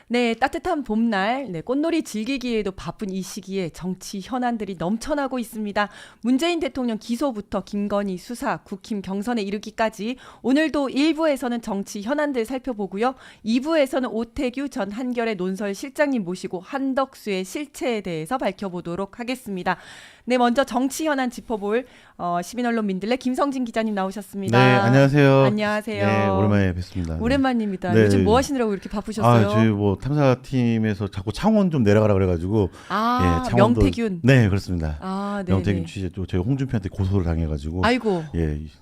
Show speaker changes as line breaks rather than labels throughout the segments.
네, 따뜻한 봄날, 꽃놀이 즐기기에도 바쁜 이 시기에 정치 현안들이 넘쳐나고 있습니다. 문재인 대통령 기소부터 김건희 수사, 국힘 경선에 이르기까지 오늘도 1부에서는 정치 현안들 살펴보고요. 2부에서는 오태규 전 한겨레 논설실장님 모시고 한덕수의 실체에 대해서 밝혀보도록 하겠습니다. 네, 먼저 정치 현안 짚어볼 시민언론 민들레 김성진 기자님 나오셨습니다.
네, 안녕하세요.
안녕하세요.
네, 오랜만에 뵙습니다.
오랜만입니다.
네.
요즘 뭐 하시느라고 이렇게 바쁘셨어요?
저희 뭐 탐사팀에서 자꾸 창원 좀 내려가라 그래가지고. 창원도,
명태균.
네, 그렇습니다.
네.
명태균 취재 또 저희 홍준표한테 고소를 당해가지고.
아이고.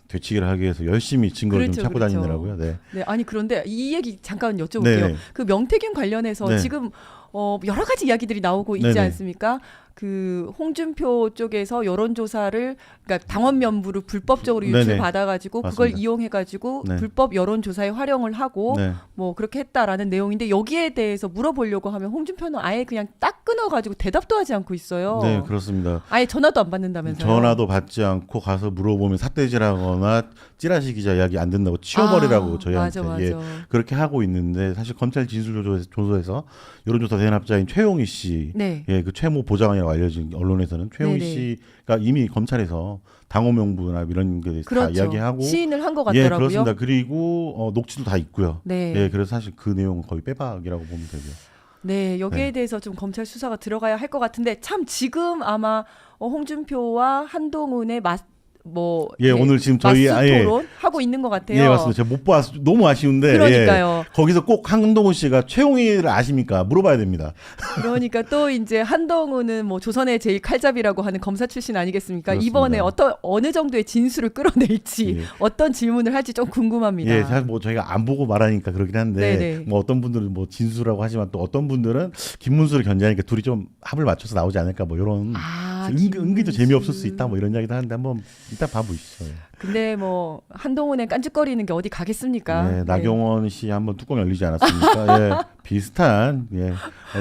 되치기를 하기 위해서 열심히 증거를 좀 찾고
그렇죠.
다니느라고요. 네.
네, 아니 그런데 이 얘기 잠깐 여쭤볼게요.
네.
그 명태균 관련해서
네.
지금 여러 가지 이야기들이 나오고 있지
네네.
않습니까? 그 홍준표 쪽에서 여론조사를 그러니까 당원 명부를 불법적으로
네네.
유출받아가지고 그걸
맞습니다.
이용해가지고
네.
불법 여론조사에 활용을 하고
네.
뭐 그렇게 했다라는 내용인데 여기에 대해서 물어보려고 하면 홍준표는 아예 그냥 딱 끊어가지고 대답도 하지 않고 있어요.
네, 그렇습니다.
아예 전화도 안 받는다면서요?
전화도 받지 않고 가서 물어보면 삿대질하거나 찌라시 기자 이야기 안 된다고 치워버리라고 저희한테
맞아.
그렇게 하고 있는데 사실 검찰 진술조사에서 여론조사 대납자인 최용희 씨,
네.
그 최모 보좌관이라고 알려진 언론에서는 최용희
네네.
씨가 이미 검찰에서 당원 명부나 이런 게 대해서 다 이야기하고
시인을 한 것 같더라고요.
그렇습니다. 그리고 녹취도 다 있고요.
네.
그래서 사실 그 내용은 거의 빼박이라고 보면 되고요.
네, 여기에
네.
대해서 좀 검찰 수사가 들어가야 할 것 같은데 참 지금 아마 홍준표와 한동훈의
오늘 지금 저희
맞수 토론 하고 있는 것 같아요.
맞습니다. 제가 못 봐서 너무 아쉬운데
그러니까요.
거기서 꼭 한동훈 씨가 최용희를 아십니까? 물어봐야 됩니다.
그러니까 또 이제 한동훈은 뭐 조선의 제일 칼잡이라고 하는 검사 출신 아니겠습니까?
그렇습니다.
이번에 어느 정도의 진술을 끌어낼지 어떤 질문을 할지 좀 궁금합니다.
사실 뭐 저희가 안 보고 말하니까 그러긴 한데
네네.
뭐 어떤 분들은 뭐 진수라고 하지만 또 어떤 분들은 김문수를 견제하니까 둘이 좀 합을 맞춰서 나오지 않을까 뭐 이런 은근히 또 재미없을 수 있다 뭐 이런 이야기도 하는데 한번 이따 봐보시죠.
근데 뭐 한동훈의 깐죽거리는 게 어디 가겠습니까?
나경원 씨 한번 뚜껑 열리지 않았습니까? 비슷한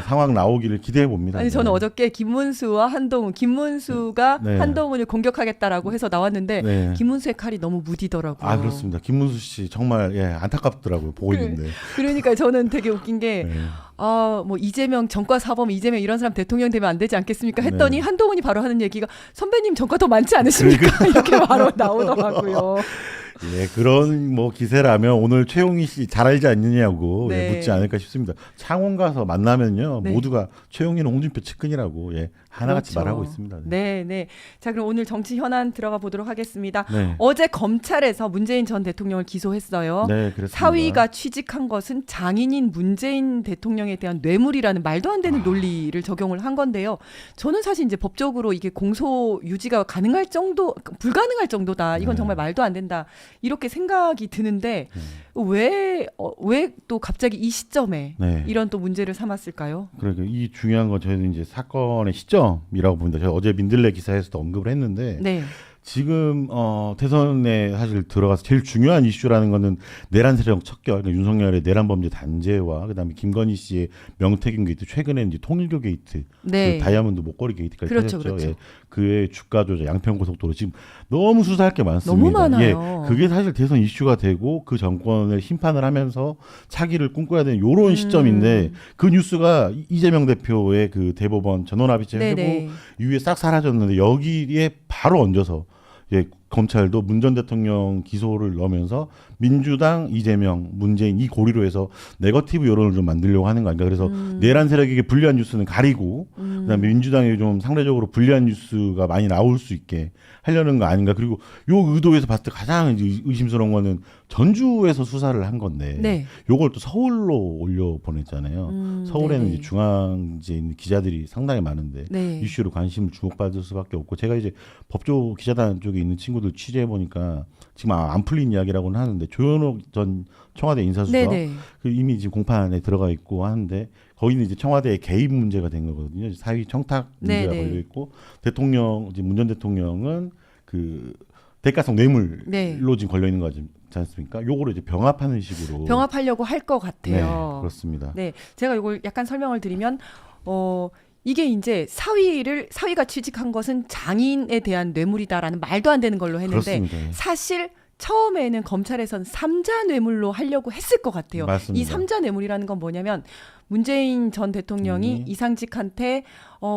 상황 나오기를 기대해 봅니다.
아니 저는 어저께 김문수와 김문수가
네.
한동훈을 공격하겠다라고 해서 나왔는데 김문수의 칼이 너무 무디더라고요.
그렇습니다. 김문수 씨 정말 안타깝더라고요. 보고 있는데.
그러니까 저는 되게 웃긴 게 뭐 이재명 전과 사범 이재명 이런 사람 대통령 되면 안 되지 않겠습니까? 했더니 한동훈이 바로 하는 얘기가 선배님 전과 더 많지 않으십니까? 이렇게 바로 나오더라고요.
그런 뭐 기세라면 오늘 최용희 씨 잘 알지 않느냐고 묻지 않을까 싶습니다. 창원 가서 만나면요 모두가 최용희는 홍준표 측근이라고 하나같이
그렇죠.
말하고 있습니다.
네. 자 그럼 오늘 정치 현안 들어가 보도록 하겠습니다.
네.
어제 검찰에서 문재인 전 대통령을 기소했어요.
네, 그렇습니다.
사위가 취직한 것은 장인인 문재인 대통령에 대한 뇌물이라는 말도 안 되는 논리를 적용을 한 건데요. 저는 사실 이제 법적으로 이게 공소 유지가 가능할 정도, 불가능할 정도다. 이건 정말 말도 안 된다. 이렇게 생각이 드는데 왜 또 갑자기 이 시점에 이런 또 문제를 삼았을까요?
그러니까 이 중요한 건 저희는 이제 사건의 시점이라고 봅니다. 제가 어제 민들레 기사에서도 언급을 했는데 지금 대선에 사실 들어가서 제일 중요한 이슈라는 거는 내란 세력 척결, 그러니까 윤석열의 내란 범죄 단죄와 그다음에 김건희 씨의 명태균 게이트, 최근에 이제 통일교 게이트, 그 다이아몬드 목걸이 게이트까지 터졌죠. 그의 주가 조작, 양평고속도로 지금 너무 수사할 게 많습니다.
너무 많아요.
그게 사실 대선 이슈가 되고 그 정권을 심판을 하면서 차기를 꿈꿔야 되는 이런 시점인데 그 뉴스가 이재명 대표의 그 대법원 전원합의체 회부 이후에 싹 사라졌는데 여기에 바로 얹어서 검찰도 문 전 대통령 기소를 넣으면서 민주당, 이재명, 문재인 이 고리로 해서 네거티브 여론을 좀 만들려고 하는 거 아닌가. 그래서 내란 세력에게 불리한 뉴스는 가리고 그다음에 민주당이 좀 상대적으로 불리한 뉴스가 많이 나올 수 있게 하려는 거 아닌가. 그리고 요 의도에서 봤을 때 가장 의심스러운 거는 전주에서 수사를 한 건데 요걸 또 서울로 올려 보냈잖아요. 서울에는 이제 중앙지에 있는 기자들이 상당히 많은데 이슈로 관심을 주목받을 수밖에 없고 제가 이제 법조 기자단 쪽에 있는 친구들 취재해 보니까 지금 안 풀린 이야기라고는 하는데 조현옥 전 청와대 인사수석 그 이미 지금 공판에 들어가 있고 하는데 거기는 이제 청와대의 개입 문제가 된 거거든요. 사위 청탁 문제가 걸려 있고 대통령 이제 문 전 대통령은 그 대가성 뇌물로 지금 걸려 있는 거지 않습니까? 요거를 이제 병합하는 식으로
병합하려고 할 것 같아요.
그렇습니다.
제가 요걸 약간 설명을 드리면 이게 이제 사위가 취직한 것은 장인에 대한 뇌물이다라는 말도 안 되는 걸로 했는데
그렇습니다.
사실 처음에는 검찰에서는 삼자 뇌물로 하려고 했을 것 같아요.
맞습니다.
이 삼자 뇌물이라는 건 뭐냐면 문재인 전 대통령이 이상직한테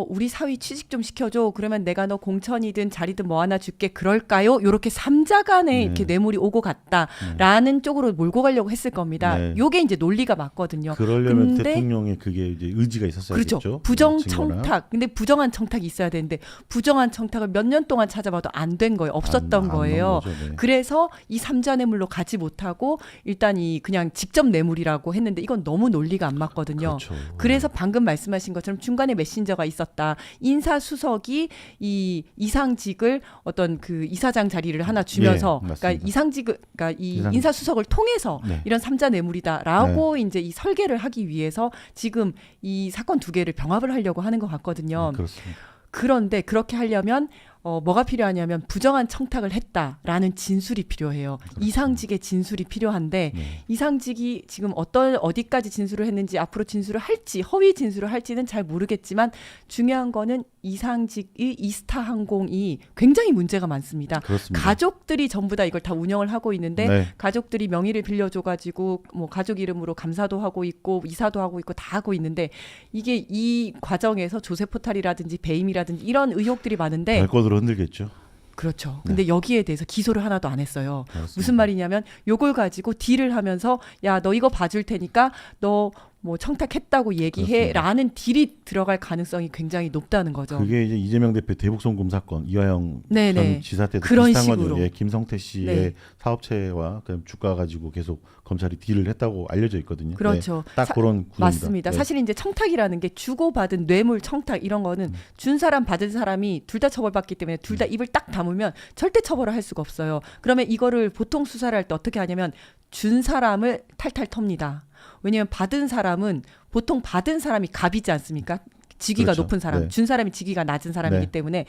우리 사위 취직 좀 시켜줘. 그러면 내가 너 공천이든 자리든 뭐 하나 줄게. 그럴까요? 요렇게 삼자 간에 이렇게 뇌물이 오고 갔다라는 쪽으로 몰고 가려고 했을 겁니다.
네.
요게 이제 논리가 맞거든요.
그러려면
근데
대통령의 그게 이제 의지가 있었어야겠죠.
그렇죠. 부정
증거나.
청탁. 근데 부정한 청탁이 있어야 되는데 부정한 청탁을 몇 년 동안 찾아봐도 안 된 거예요. 없었던
안
거예요.
거죠, 네.
그래서 이 삼자 뇌물로 가지 못하고 일단 이 그냥 직접 뇌물이라고 했는데 이건 너무 논리가 안 맞거든요.
그렇죠.
그래서 방금 말씀하신 것처럼 중간에 메신저가 있었다. 인사수석이 이 이상직을 어떤 그 이사장 자리를 하나 주면서
예,
그러니까
맞습니다.
이상직을 그러니까 이
이상-
인사수석을 통해서
네.
이런 삼자 뇌물이다라고 이제 이 설계를 하기 위해서 지금 이 사건 두 개를 병합을 하려고 하는 것 같거든요.
그렇습니다.
그런데 그렇게 하려면 뭐가 필요하냐면 부정한 청탁을 했다라는 진술이 필요해요. 이상직의 진술이 필요한데
네.
이상직이 지금 어디까지 진술을 했는지 앞으로 진술을 할지 허위 진술을 할지는 잘 모르겠지만 중요한 거는 이상직의 이스타항공이 굉장히 문제가 많습니다.
그렇습니다.
가족들이 전부 다 이걸 다 운영을 하고 있는데
네.
가족들이 명의를 빌려줘가지고 뭐 가족 이름으로 감사도 하고 있고 이사도 하고 있고 다 하고 있는데 이게 이 과정에서 조세포탈이라든지 배임이라든지 이런 의혹들이 많은데
발걸음으로 흔들겠죠.
그렇죠. 근데 여기에 대해서 기소를 하나도 안 했어요.
그렇습니다.
무슨 말이냐면 요걸 가지고 딜을 하면서 야, 너 이거 봐줄 테니까 너 뭐 청탁했다고 얘기해라는 딜이 들어갈 가능성이 굉장히 높다는 거죠.
그게 이제 이재명 대표 대북송금 사건 이화영
네네.
전 지사 때도
그런
비슷한
식으로.
거죠. 예, 김성태 씨의
네.
사업체와 그다음 주가 가지고 계속 검찰이 딜을 했다고 알려져 있거든요.
그렇죠.
네, 딱 그런 구조입니다.
맞습니다.
네.
사실 이제 청탁이라는 게 주고받은 뇌물 청탁 이런 거는 준 사람 받은 사람이 둘 다 처벌받기 때문에 둘 다 입을 딱 다물면 절대 처벌을 할 수가 없어요. 그러면 이거를 보통 수사를 할 때 어떻게 하냐면 준 사람을 탈탈 텁니다. 왜냐하면 받은 사람은 보통 받은 사람이 갑이지 않습니까? 직위가
그렇죠.
높은 사람,
네.
준 사람이 직위가 낮은 사람이기
네.
때문에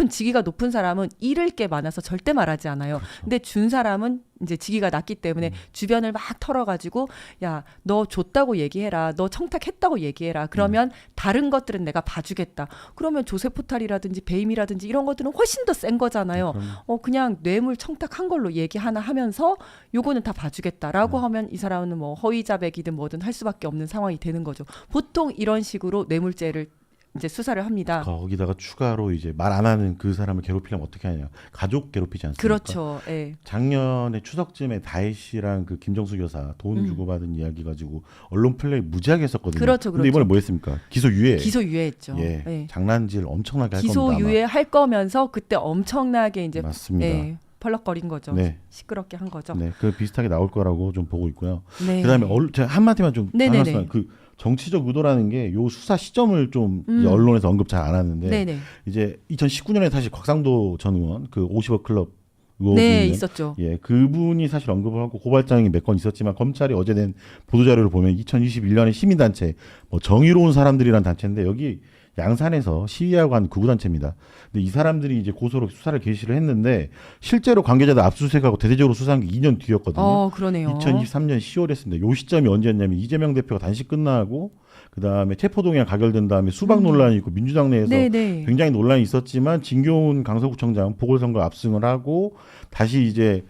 직위가 높은 사람은 잃을 게 많아서 절대 말하지 않아요.
그렇죠.
근데 준 사람은 이제 직위가 낮기 때문에 주변을 막 털어가지고 야, 너 줬다고 얘기해라, 너 청탁했다고 얘기해라. 그러면 다른 것들은 내가 봐주겠다. 그러면 조세포탈이라든지 배임이라든지 이런 것들은 훨씬 더 센 거잖아요. 그냥 뇌물 청탁한 걸로 얘기 하나 하면서 요거는 다 봐주겠다라고 하면 이 사람은 뭐 허위자백이든 뭐든 할 수밖에 없는 상황이 되는 거죠. 보통 이런 식으로 뇌물죄를 이제 수사를 합니다.
거기다가 추가로 이제 말 안 하는 그 사람을 괴롭히려면 어떻게 하냐? 가족 괴롭히지 않습니까?
그렇죠. 예.
작년에 추석쯤에 다혜 씨랑 그 김정수 여사 돈 주고받은 이야기 가지고 언론 플레이 무지하게 했었거든요.
그렇죠,
근데
그렇죠.
이번에 뭐 했습니까? 기소 유예.
기소 유예했죠.
예.
예.
장난질 엄청나게 할
기소
겁니다. 아마.
유예할 거면서 그때 엄청나게 이제
맞습니다.
예, 펄럭거린 거죠.
네.
시끄럽게 한 거죠.
네, 그 비슷하게 나올 거라고 좀 보고 있고요.
네.
그다음에 제가 한마디만 좀
네네네.
하나만 그 정치적 의도라는 게 요 수사 시점을 좀 이제
음.
언론에서 언급 잘 안 하는데
네네.
이제 2019년에 사실 곽상도 전 의원 그 50억 클럽 의혹이
네,
있는
있었죠.
예, 그분이 사실 언급을 하고 고발장이 몇 건 있었지만 검찰이 어제 낸 보도자료를 보면 2021년에 시민단체 뭐 정의로운 사람들이란 단체인데 여기 양산에서 시위하고 한 구구단체입니다. 근데 이 사람들이 이제 고소로 수사를 개시를 했는데 실제로 관계자들 압수수색하고 대대적으로 수사한 게 2년 뒤였거든요.
그러네요.
2023년 10월에 했습니다. 요 시점이 언제였냐면 이재명 대표가 단식 끝나고 그다음에 체포동의안 가결된 다음에 수박 논란이 있고 민주당 내에서
네네.
굉장히 논란이 있었지만 진교훈 강서구청장 보궐선거 압승을 하고 다시 이제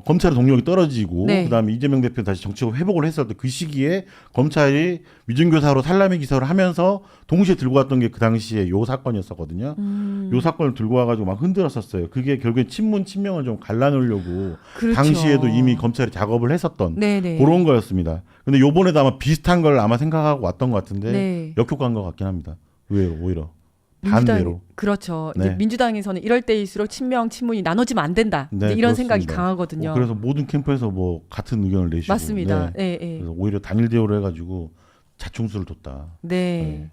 검찰의 동력이 떨어지고
네.
그다음에 이재명 대표 다시 정치적 회복을 했을 때 그 시기에 검찰이 위증교사로 살라미 기소를 하면서 동시에 들고 왔던 게 그 당시에 요 사건이었었거든요. 요 사건을 들고 와가지고 막 흔들었었어요. 그게 결국에 친문 친명을 좀 갈라놓으려고
그렇죠.
당시에도 이미 검찰이 작업을 했었던
네네.
그런 거였습니다. 근데 요번에도 아마 비슷한 걸 아마 생각하고 왔던 것 같은데
네.
역효과인 것 같긴 합니다. 의외로 오히려 반대로.
그렇죠.
네.
이제 민주당에서는 이럴 때일수록 친명 친문이 나눠지면 안 된다.
네,
이제 이런
그렇습니다.
생각이 강하거든요.
그래서 모든 캠프에서 뭐 같은 의견을 내시고
맞습니다.
네.
네, 네.
그래서 오히려 단일 대우를 해가지고 자충수를 뒀다.
네.
네.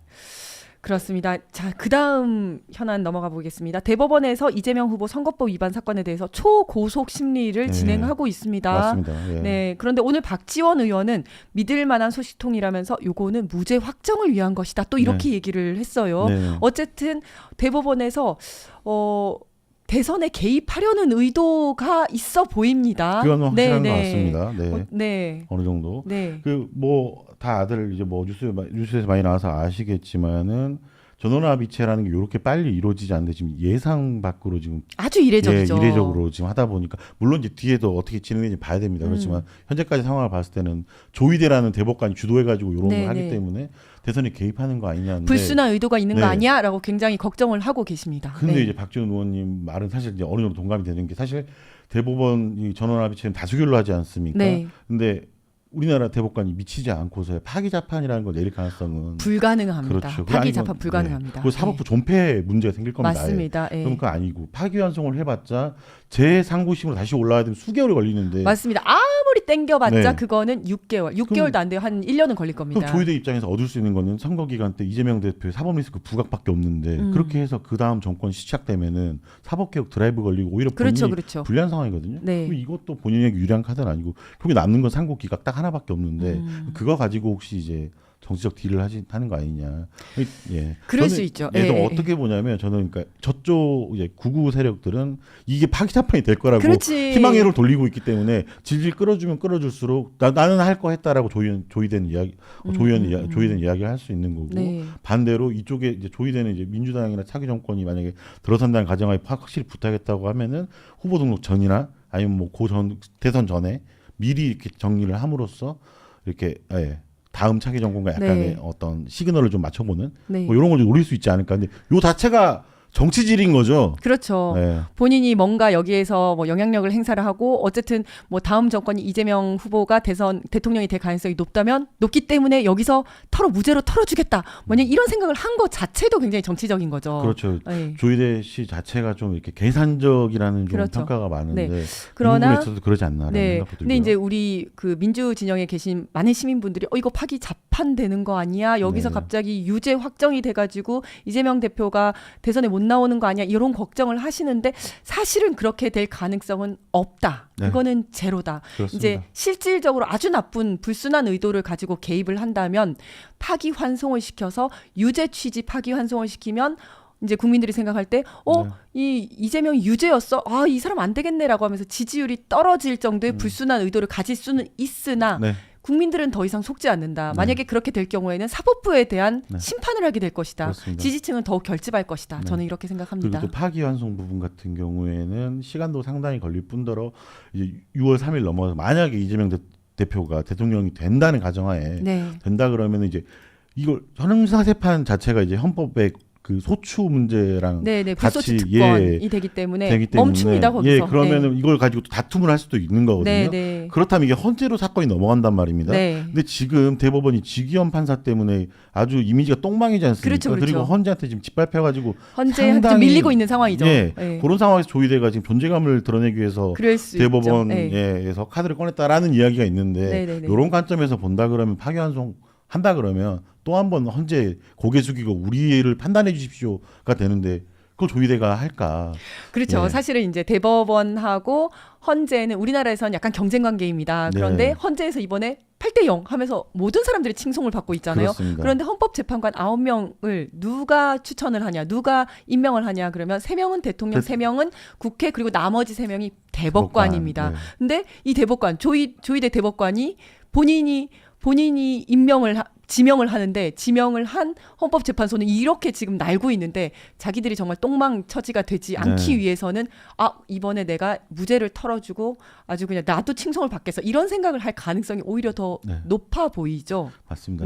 그렇습니다. 자, 그다음 현안 넘어가 보겠습니다. 대법원에서 이재명 후보 선거법 위반 사건에 대해서 초고속 심리를
네.
진행하고 있습니다.
맞습니다. 예.
네. 그런데 오늘 박지원 의원은 믿을 만한 소식통이라면서 요거는 무죄 확정을 위한 것이다. 또 이렇게 얘기를 했어요.
네.
어쨌든 대법원에서 대선에 개입하려는 의도가 있어 보입니다.
그건 확실한
네,
것
네.
같습니다. 네.
네.
어느 정도.
네.
그 뭐 다들 이제 뭐 뉴스에서 많이 나와서 아시겠지만은 전원합의체라는 게 이렇게 빨리 이루어지지 않는데 지금 예상 밖으로 지금
아주 이례적이죠.
이례적으로 지금 하다 보니까 물론 이제 뒤에도 어떻게 진행되는지 봐야 됩니다. 그렇지만 현재까지 상황을 봤을 때는 조희대라는 대법관이 주도해가지고 이런 걸 하기 때문에 대선에 개입하는 거 아니냐는데
불순한 의도가 있는 거
네.
아니야라고 굉장히 걱정을 하고 계십니다.
근데
네.
이제 박지원 의원님 말은 사실 이제 어느 정도 동감이 되는 게 사실 대법원 이 전원합의체는 다수결로 하지 않습니까?
네.
근데 우리나라 대법관이 미치지 않고서 파기자판이라는 걸 내릴 가능성은
불가능합니다.
그렇죠.
파기자판 불가능합니다.
그 사법부 존폐 문제가 생길 겁니다.
맞습니다.
그럼 그거 아니고 파기환송을 해봤자 재상고심으로 다시 올라와야 되면 수개월이 걸리는데
맞습니다. 아무리 땡겨봤자
네.
그거는 6개월도 안 돼요. 한 1년은 걸릴 겁니다.
그럼 조희대 입장에서 얻을 수 있는 거는 선거 기간 때 이재명 대표의 사법 리스크 부각밖에 없는데 그렇게 해서 그 다음 정권 시작되면은 사법개혁 드라이브 걸리고 오히려 본인이
그렇죠.
불리한 상황이거든요.
네.
그럼 이것도 본인에게 유리한 카드는 아니고 거기 남는 건 상고 기각 딱 하나밖에 없는데 그거 가지고 혹시 이제 정치적 딜을 하는 거 아니냐. 예.
그럴 수 있죠.
얘도
예,
어떻게 보냐면 저는 그러니까 저쪽 이제 구구 세력들은 이게 파기자판이 될 거라고
그렇지.
희망회로 돌리고 있기 때문에 질질 끌어주면 끌어줄수록 나는 할 거 했다라고 조희된 이야기를 할 수 있는 거고
네.
반대로 이쪽에 이제 조희대는 이제 민주당이나 차기 정권이 만약에 들어선다는 가정하에 확실히 부탁했다고 하면은 후보 등록 전이나 아니면 뭐 대선 전에 미리 이렇게 정리를 함으로써 이렇게 다음 차기 정권과 약간의 어떤 시그널을 좀 맞춰보는
네.
뭐 이런 걸 좀 노릴 수 있지 않을까. 근데 요 자체가 정치질인 거죠.
그렇죠.
네.
본인이 뭔가 여기에서 뭐 영향력을 행사를 하고 어쨌든 뭐 다음 정권이 이재명 후보가 대통령이 될 가능성이 높기 때문에 여기서 무죄로 털어주겠다. 만약 이런 생각을 한 것 자체도 굉장히 정치적인 거죠.
그렇죠.
네.
조희대 씨 자체가 좀 이렇게 계산적이라는 좀
그렇죠.
평가가 많은데
네.
이
그러나
부분에 있어서 그러지 않나라는 생각도 들고요.
근데 이제 우리 그 민주 진영에 계신 많은 시민분들이 이거 파기 자판되는 거 아니야? 여기서
네.
갑자기 유죄 확정이 돼가지고 이재명 대표가 대선에 못 나오는 거 아니야? 이런 걱정을 하시는데 사실은 그렇게 될 가능성은 없다.
네.
그거는 제로다.
그렇습니다.
이제 실질적으로 아주 나쁜 불순한 의도를 가지고 개입을 한다면 파기 환송을 시켜서 유죄 취지 파기 환송을 시키면 이제 국민들이 생각할 때 이 이재명이 유죄였어. 아, 이 사람 안 되겠네라고 하면서 지지율이 떨어질 정도의 불순한 의도를 가질 수는 있으나
네.
국민들은 더 이상 속지 않는다. 만약에 그렇게 될 경우에는 사법부에 대한 심판을 하게 될 것이다.
그렇습니다.
지지층은 더욱 결집할 것이다. 저는 이렇게 생각합니다.
그리고 또 파기환송 부분 같은 경우에는 시간도 상당히 걸릴 뿐더러 이제 6월 3일 넘어서 만약에 이재명 대표가 대통령이 된다는 가정하에 된다 그러면 이제 이걸 형사재판 자체가 이제 헌법에 그 소추 문제랑
불소추
같이
특권이 되기 때문에 멈춥니다 거기서.
그러면은 이걸 가지고 또 다툼을 할 수도 있는 거거든요. 그렇다면 이게 헌재로 사건이 넘어간단 말입니다. 근데 지금 대법원이 지기현 판사 때문에 아주 이미지가 똥망이지 않습니까?
그렇죠.
그리고 헌재한테 지금 짓밟혀가지고
헌재한테 밀리고 있는 상황이죠.
그런 상황에서 조희대가 지금 존재감을 드러내기 위해서 대법원에서 카드를 꺼냈다라는 이야기가 있는데 이런 관점에서 본다 그러면 파기환송 한다 그러면 또 한 번 헌재 고개 숙이고 우리를 판단해 주십시오가 되는데 그걸 조희대가 할까?
그렇죠. 사실은 이제 대법원하고 헌재는 우리나라에서는 약간 경쟁 관계입니다. 그런데 헌재에서 이번에 8대0 하면서 모든 사람들이 칭송을 받고 있잖아요.
그렇습니다.
그런데 헌법재판관 9명을 누가 추천을 하냐, 누가 임명을 하냐 그러면 3명은 대통령, 3명은 국회, 그리고 나머지 3명이 대법관입니다. 근데 이 대법관, 조희대 대법관이 본인이 지명을 하는데 지명을 한 헌법재판소는 이렇게 지금 날고 있는데 자기들이 정말 똥망 처지가 되지 않기 위해서는 이번에 내가 무죄를 털어주고 아주 그냥 나도 칭송을 받겠어 이런 생각을 할 가능성이 오히려 더 높아 보이죠.
맞습니다.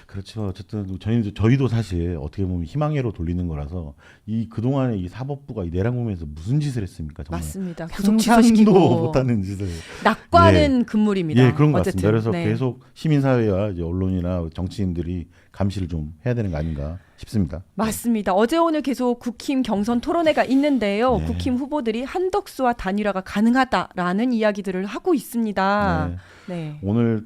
그렇죠. 어쨌든 저희도 사실 어떻게 보면 희망회로 돌리는 거라서 이 그동안에 이 사법부가 이 내란국면에서 무슨 짓을 했습니까? 정말
맞습니다. 계속 취소시키고
못하는 짓을
낙관은 금물입니다.
그런 것
어쨌든.
같습니다. 그래서 계속 시민사회와 이제 언론이나 정치인들이 감시를 좀 해야 되는 거 아닌가 싶습니다.
맞습니다. 어제 오늘 계속 국힘 경선 토론회가 있는데요. 국힘 후보들이 한덕수와 단일화가 가능하다라는 이야기들을 하고 있습니다.
오늘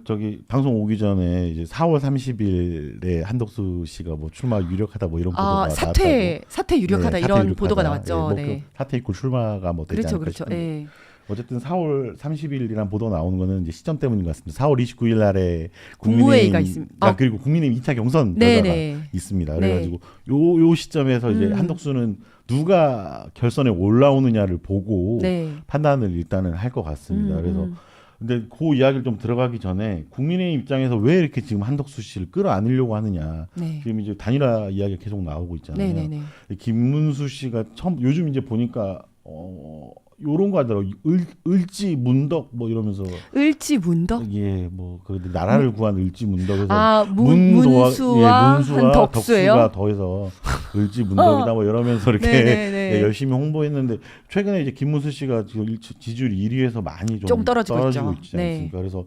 방송 오기 전에 이제 4월 30일에 한덕수 씨가 뭐 출마 유력하다 뭐 이런 보도가
사퇴 유력하다 이런 보도가 나왔죠.
사퇴 있고 출마가 뭐 되지 않을까 싶은데. 어쨌든 4월 30일이란 보도 나오는 거는 이제 시점 때문인 것 같습니다. 4월 29일 날에
국무회의가 있습니다.
그리고 국민의힘 2차 경선 결과가 있습니다. 그래가지고 요 시점에서 이제 한덕수는 누가 결선에 올라오느냐를 보고 판단을 일단은 할 것 같습니다. 그래서 근데 그 이야기를 좀 들어가기 전에 국민의힘 입장에서 왜 이렇게 지금 한덕수 씨를 끌어안으려고 하느냐.
네.
지금 이제 단일화 이야기가 계속 나오고 있잖아요.
네네네.
김문수 씨가 처음 요즘 이제 보니까 요런 거 하더라고. 을지 문덕 뭐 이러면서
을지 문덕?
예, 뭐 그 나라를 구한 을지 문덕에서
문수와 한덕수예요?
덕수가 더해서 을지 문덕이다 뭐 이러면서 이렇게 예, 열심히 홍보했는데 최근에 이제 김문수 씨가 지금 지지율 1위에서 많이 좀 떨어지고 있지 않습니까?
네.
그래서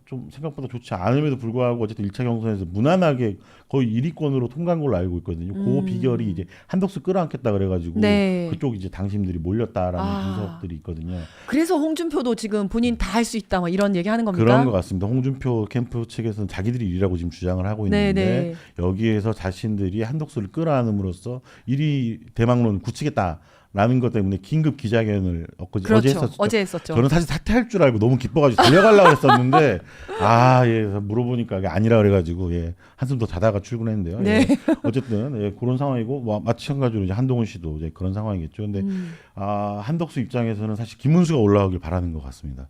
좀 생각보다 좋지 않음에도 불구하고 어쨌든 1차 경선에서 무난하게 거의 1위권으로 통과한 걸로 알고 있거든요. 그 비결이 이제 한덕수 끌어안겠다 그래가지고 그쪽 이제 당심들이 몰렸다라는 분석들이 있거든요.
그래서 홍준표도 지금 본인 다 할 수 있다 뭐 이런 얘기하는 겁니까?
그런 것 같습니다. 홍준표 캠프 측에서는 자기들이 1위라고 지금 주장을 하고 있는데 여기에서 자신들이 한덕수를 끌어안음으로써 1위 대망론 굳히겠다라는 것 때문에 긴급 기자회견을 어제 했었죠. 저는 사실 사퇴할 줄 알고 너무 기뻐가지고 달려가려고 했었는데 물어보니까 그게 아니라 그래가지고 한숨 더 자다가 출근했는데요.
네.
어쨌든 그런 상황이고 뭐 마찬가지로 이제 한동훈 씨도 이제 그런 상황이겠죠. 근데 한덕수 입장에서는 사실 김문수가 올라오길 바라는 것 같습니다.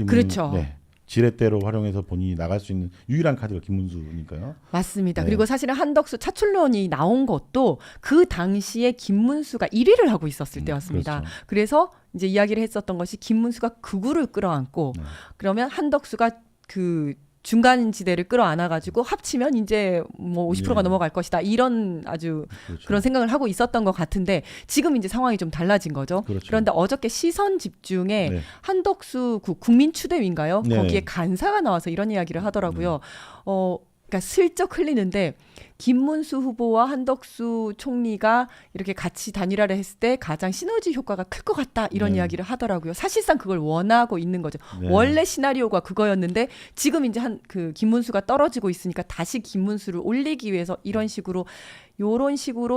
그렇죠.
네. 지렛대로 활용해서 본인이 나갈 수 있는 유일한 카드가 김문수니까요.
맞습니다. 그리고 사실은 한덕수 차출론이 나온 것도 그 당시에 김문수가 1위를 하고 있었을 때였습니다.
그렇죠.
그래서 이제 이야기를 했었던 것이 김문수가 극우를 끌어안고 그러면 한덕수가 그 중간 지대를 끌어안아가지고 합치면 이제 뭐 50%가 넘어갈 것이다. 이런 아주 그런 생각을 하고 있었던 것 같은데 지금 이제 상황이 좀 달라진 거죠. 그런데 어저께 시선 집중에 한덕수 국민추대위인가요? 거기에 간사가 나와서 이런 이야기를 하더라고요. 그러니까 슬쩍 흘리는데 김문수 후보와 한덕수 총리가 이렇게 같이 단일화를 했을 때 가장 시너지 효과가 클 것 같다 이런 이야기를 하더라고요. 사실상 그걸 원하고 있는 거죠. 원래 시나리오가 그거였는데 지금 이제 그 김문수가 떨어지고 있으니까 다시 김문수를 올리기 위해서 이런 식으로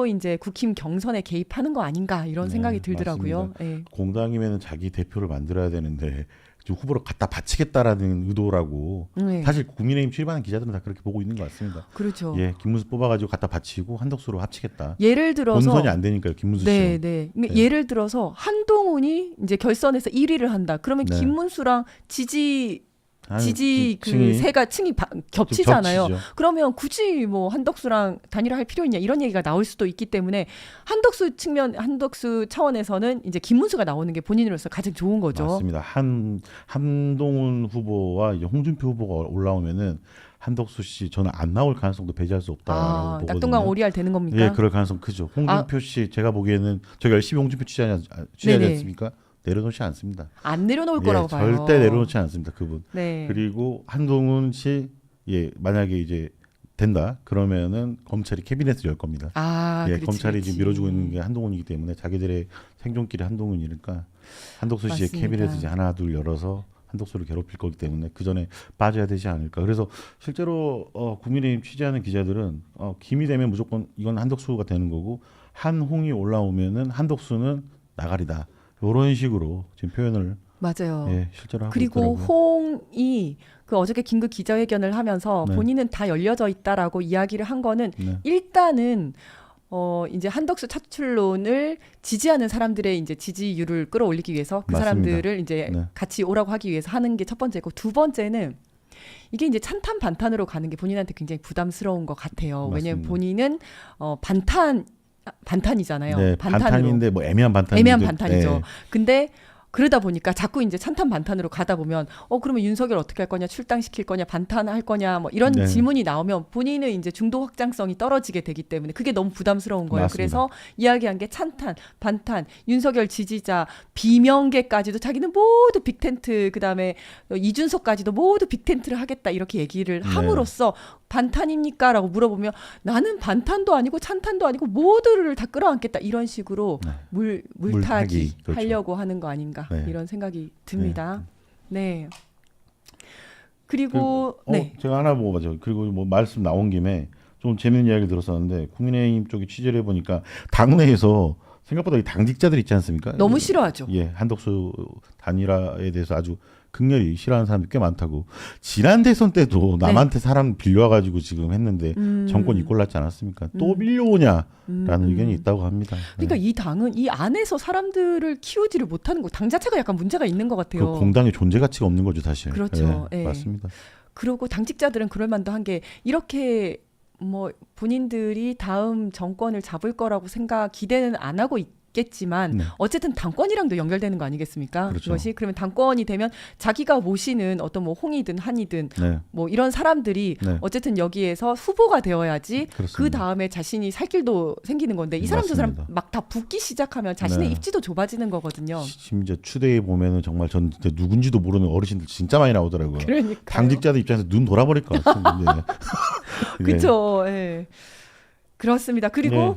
이제 국힘 경선에 개입하는 거 아닌가 이런 생각이 들더라고요.
공당이면은 자기 대표를 만들어야 되는데 후보를 갖다 바치겠다라는 의도라고 사실 국민의힘 출입하는 기자들은 다 그렇게 보고 있는 것 같습니다.
그렇죠.
김문수 뽑아가지고 갖다 바치고 한덕수로 합치겠다.
예를 들어서
본선이 안 되니까요, 김문수 씨.
예를 들어서 한동훈이 이제 결선에서 1위를 한다. 그러면 김문수랑 지지 그 세가 층이 겹치잖아요. 그러면 굳이 뭐 한덕수랑 단일화할 필요 있냐 이런 얘기가 나올 수도 있기 때문에 한덕수 차원에서는 이제 김문수가 나오는 게 본인으로서 가장 좋은 거죠.
맞습니다. 한동훈 후보와 이제 홍준표 후보가 올라오면은 한덕수 씨 저는 안 나올 가능성도 배제할 수 없다라고 보거든요.
낙동강 오리알 되는 겁니까?
그럴 가능성 크죠. 홍준표 씨 제가 보기에는 저가 열심히 홍준표 취재하지 않습니까? 내려놓지 않습니다.
안 내려놓을 거라고 봐요.
절대 내려놓지 않습니다. 그분.
네.
그리고 한동훈 씨 만약에 이제 된다 그러면은 검찰이 캐비넷을 열 겁니다. 검찰이 지금 밀어주고 있는 게 한동훈이기 때문에 자기들의 생존길이 한동훈이니까 한덕수 씨의 캐비넷을 이제 하나 둘 열어서 한덕수를 괴롭힐 거기 때문에 그 전에 빠져야 되지 않을까. 그래서 실제로 국민의힘 취재하는 기자들은 김이 되면 무조건 이건 한덕수가 되는 거고 한홍이 올라오면은 한덕수는 나가리다. 이런 식으로 지금 표현을
맞아요.
실제로 하고
그리고
있더라고요.
홍이 그 어저께 긴급 기자회견을 하면서 본인은 다 열려져 있다라고 이야기를 한 거는 일단은 이제 한덕수 차출론을 지지하는 사람들의 이제 지지율을 끌어올리기 위해서 그 사람들을 이제 같이 오라고 하기 위해서 하는 게 첫 번째고 두 번째는 이게 이제 찬탄 반탄으로 가는 게 본인한테 굉장히 부담스러운 것 같아요. 왜냐하면 본인은 반탄이잖아요.
반탄인데 뭐 애매한
반탄이죠. 근데 그러다 보니까 자꾸 이제 찬탄 반탄으로 가다 보면 그러면 윤석열 어떻게 할 거냐, 출당시킬 거냐, 반탄할 거냐 뭐 이런 질문이 나오면 본인은 이제 중도 확장성이 떨어지게 되기 때문에 그게 너무 부담스러운 거예요.
맞습니다.
그래서 이야기한 게 찬탄, 반탄, 윤석열 지지자, 비명계까지도 자기는 모두 빅텐트, 그다음에 이준석까지도 모두 빅텐트를 하겠다 이렇게 얘기를 함으로써 반탄입니까? 라고 물어보면 나는 반탄도 아니고 찬탄도 아니고 모두를 다 끌어안겠다 이런 식으로 물타기 하려고 하는 거 아닌가 이런 생각이 듭니다. 그리고
제가 하나 보고 그리고 뭐 말씀 나온 김에 좀 재밌는 이야기 들었었는데 국민의힘 쪽이 취재를 해보니까 당내에서 생각보다 이 당직자들 있지 않습니까?
너무 싫어하죠.
한덕수 단일화에 대해서 아주 극렬히 싫어하는 사람이 꽤 많다고. 지난 대선 때도 남한테 사람 빌려와가지고 지금 했는데 정권 이꼴났지 않았습니까? 또 빌려오냐라는 의견이 있다고 합니다.
그러니까 이 당은 이 안에서 사람들을 키우지를 못하는 거, 당 자체가 약간 문제가 있는 것 같아요.
그 공당의 존재 가치가 없는 거죠, 사실.
그렇죠.
예, 맞습니다.
그리고 당직자들은 그럴 만도 한 게 이렇게 뭐 본인들이 다음 정권을 잡을 거라고 기대는 안 하고 있겠지만 어쨌든 당권이랑도 연결되는 거 아니겠습니까?
그렇죠.
그것이 그러면 당권이 되면 자기가 모시는 어떤 뭐 홍이든 한이든 뭐 이런 사람들이 어쨌든 여기에서 후보가 되어야지
그렇습니다.
그 다음에 자신이 살 길도 생기는 건데 이 사람 저 사람 막 다 붙기 시작하면 자신의 입지도 좁아지는 거거든요.
심지어 추대에 보면은 정말 전 진짜 누군지도 모르는 어르신들 진짜 많이 나오더라고요.
그러니까요.
당직자들 입장에서 눈 돌아버릴 것 같은데.
그렇죠. 예. 그렇습니다. 그리고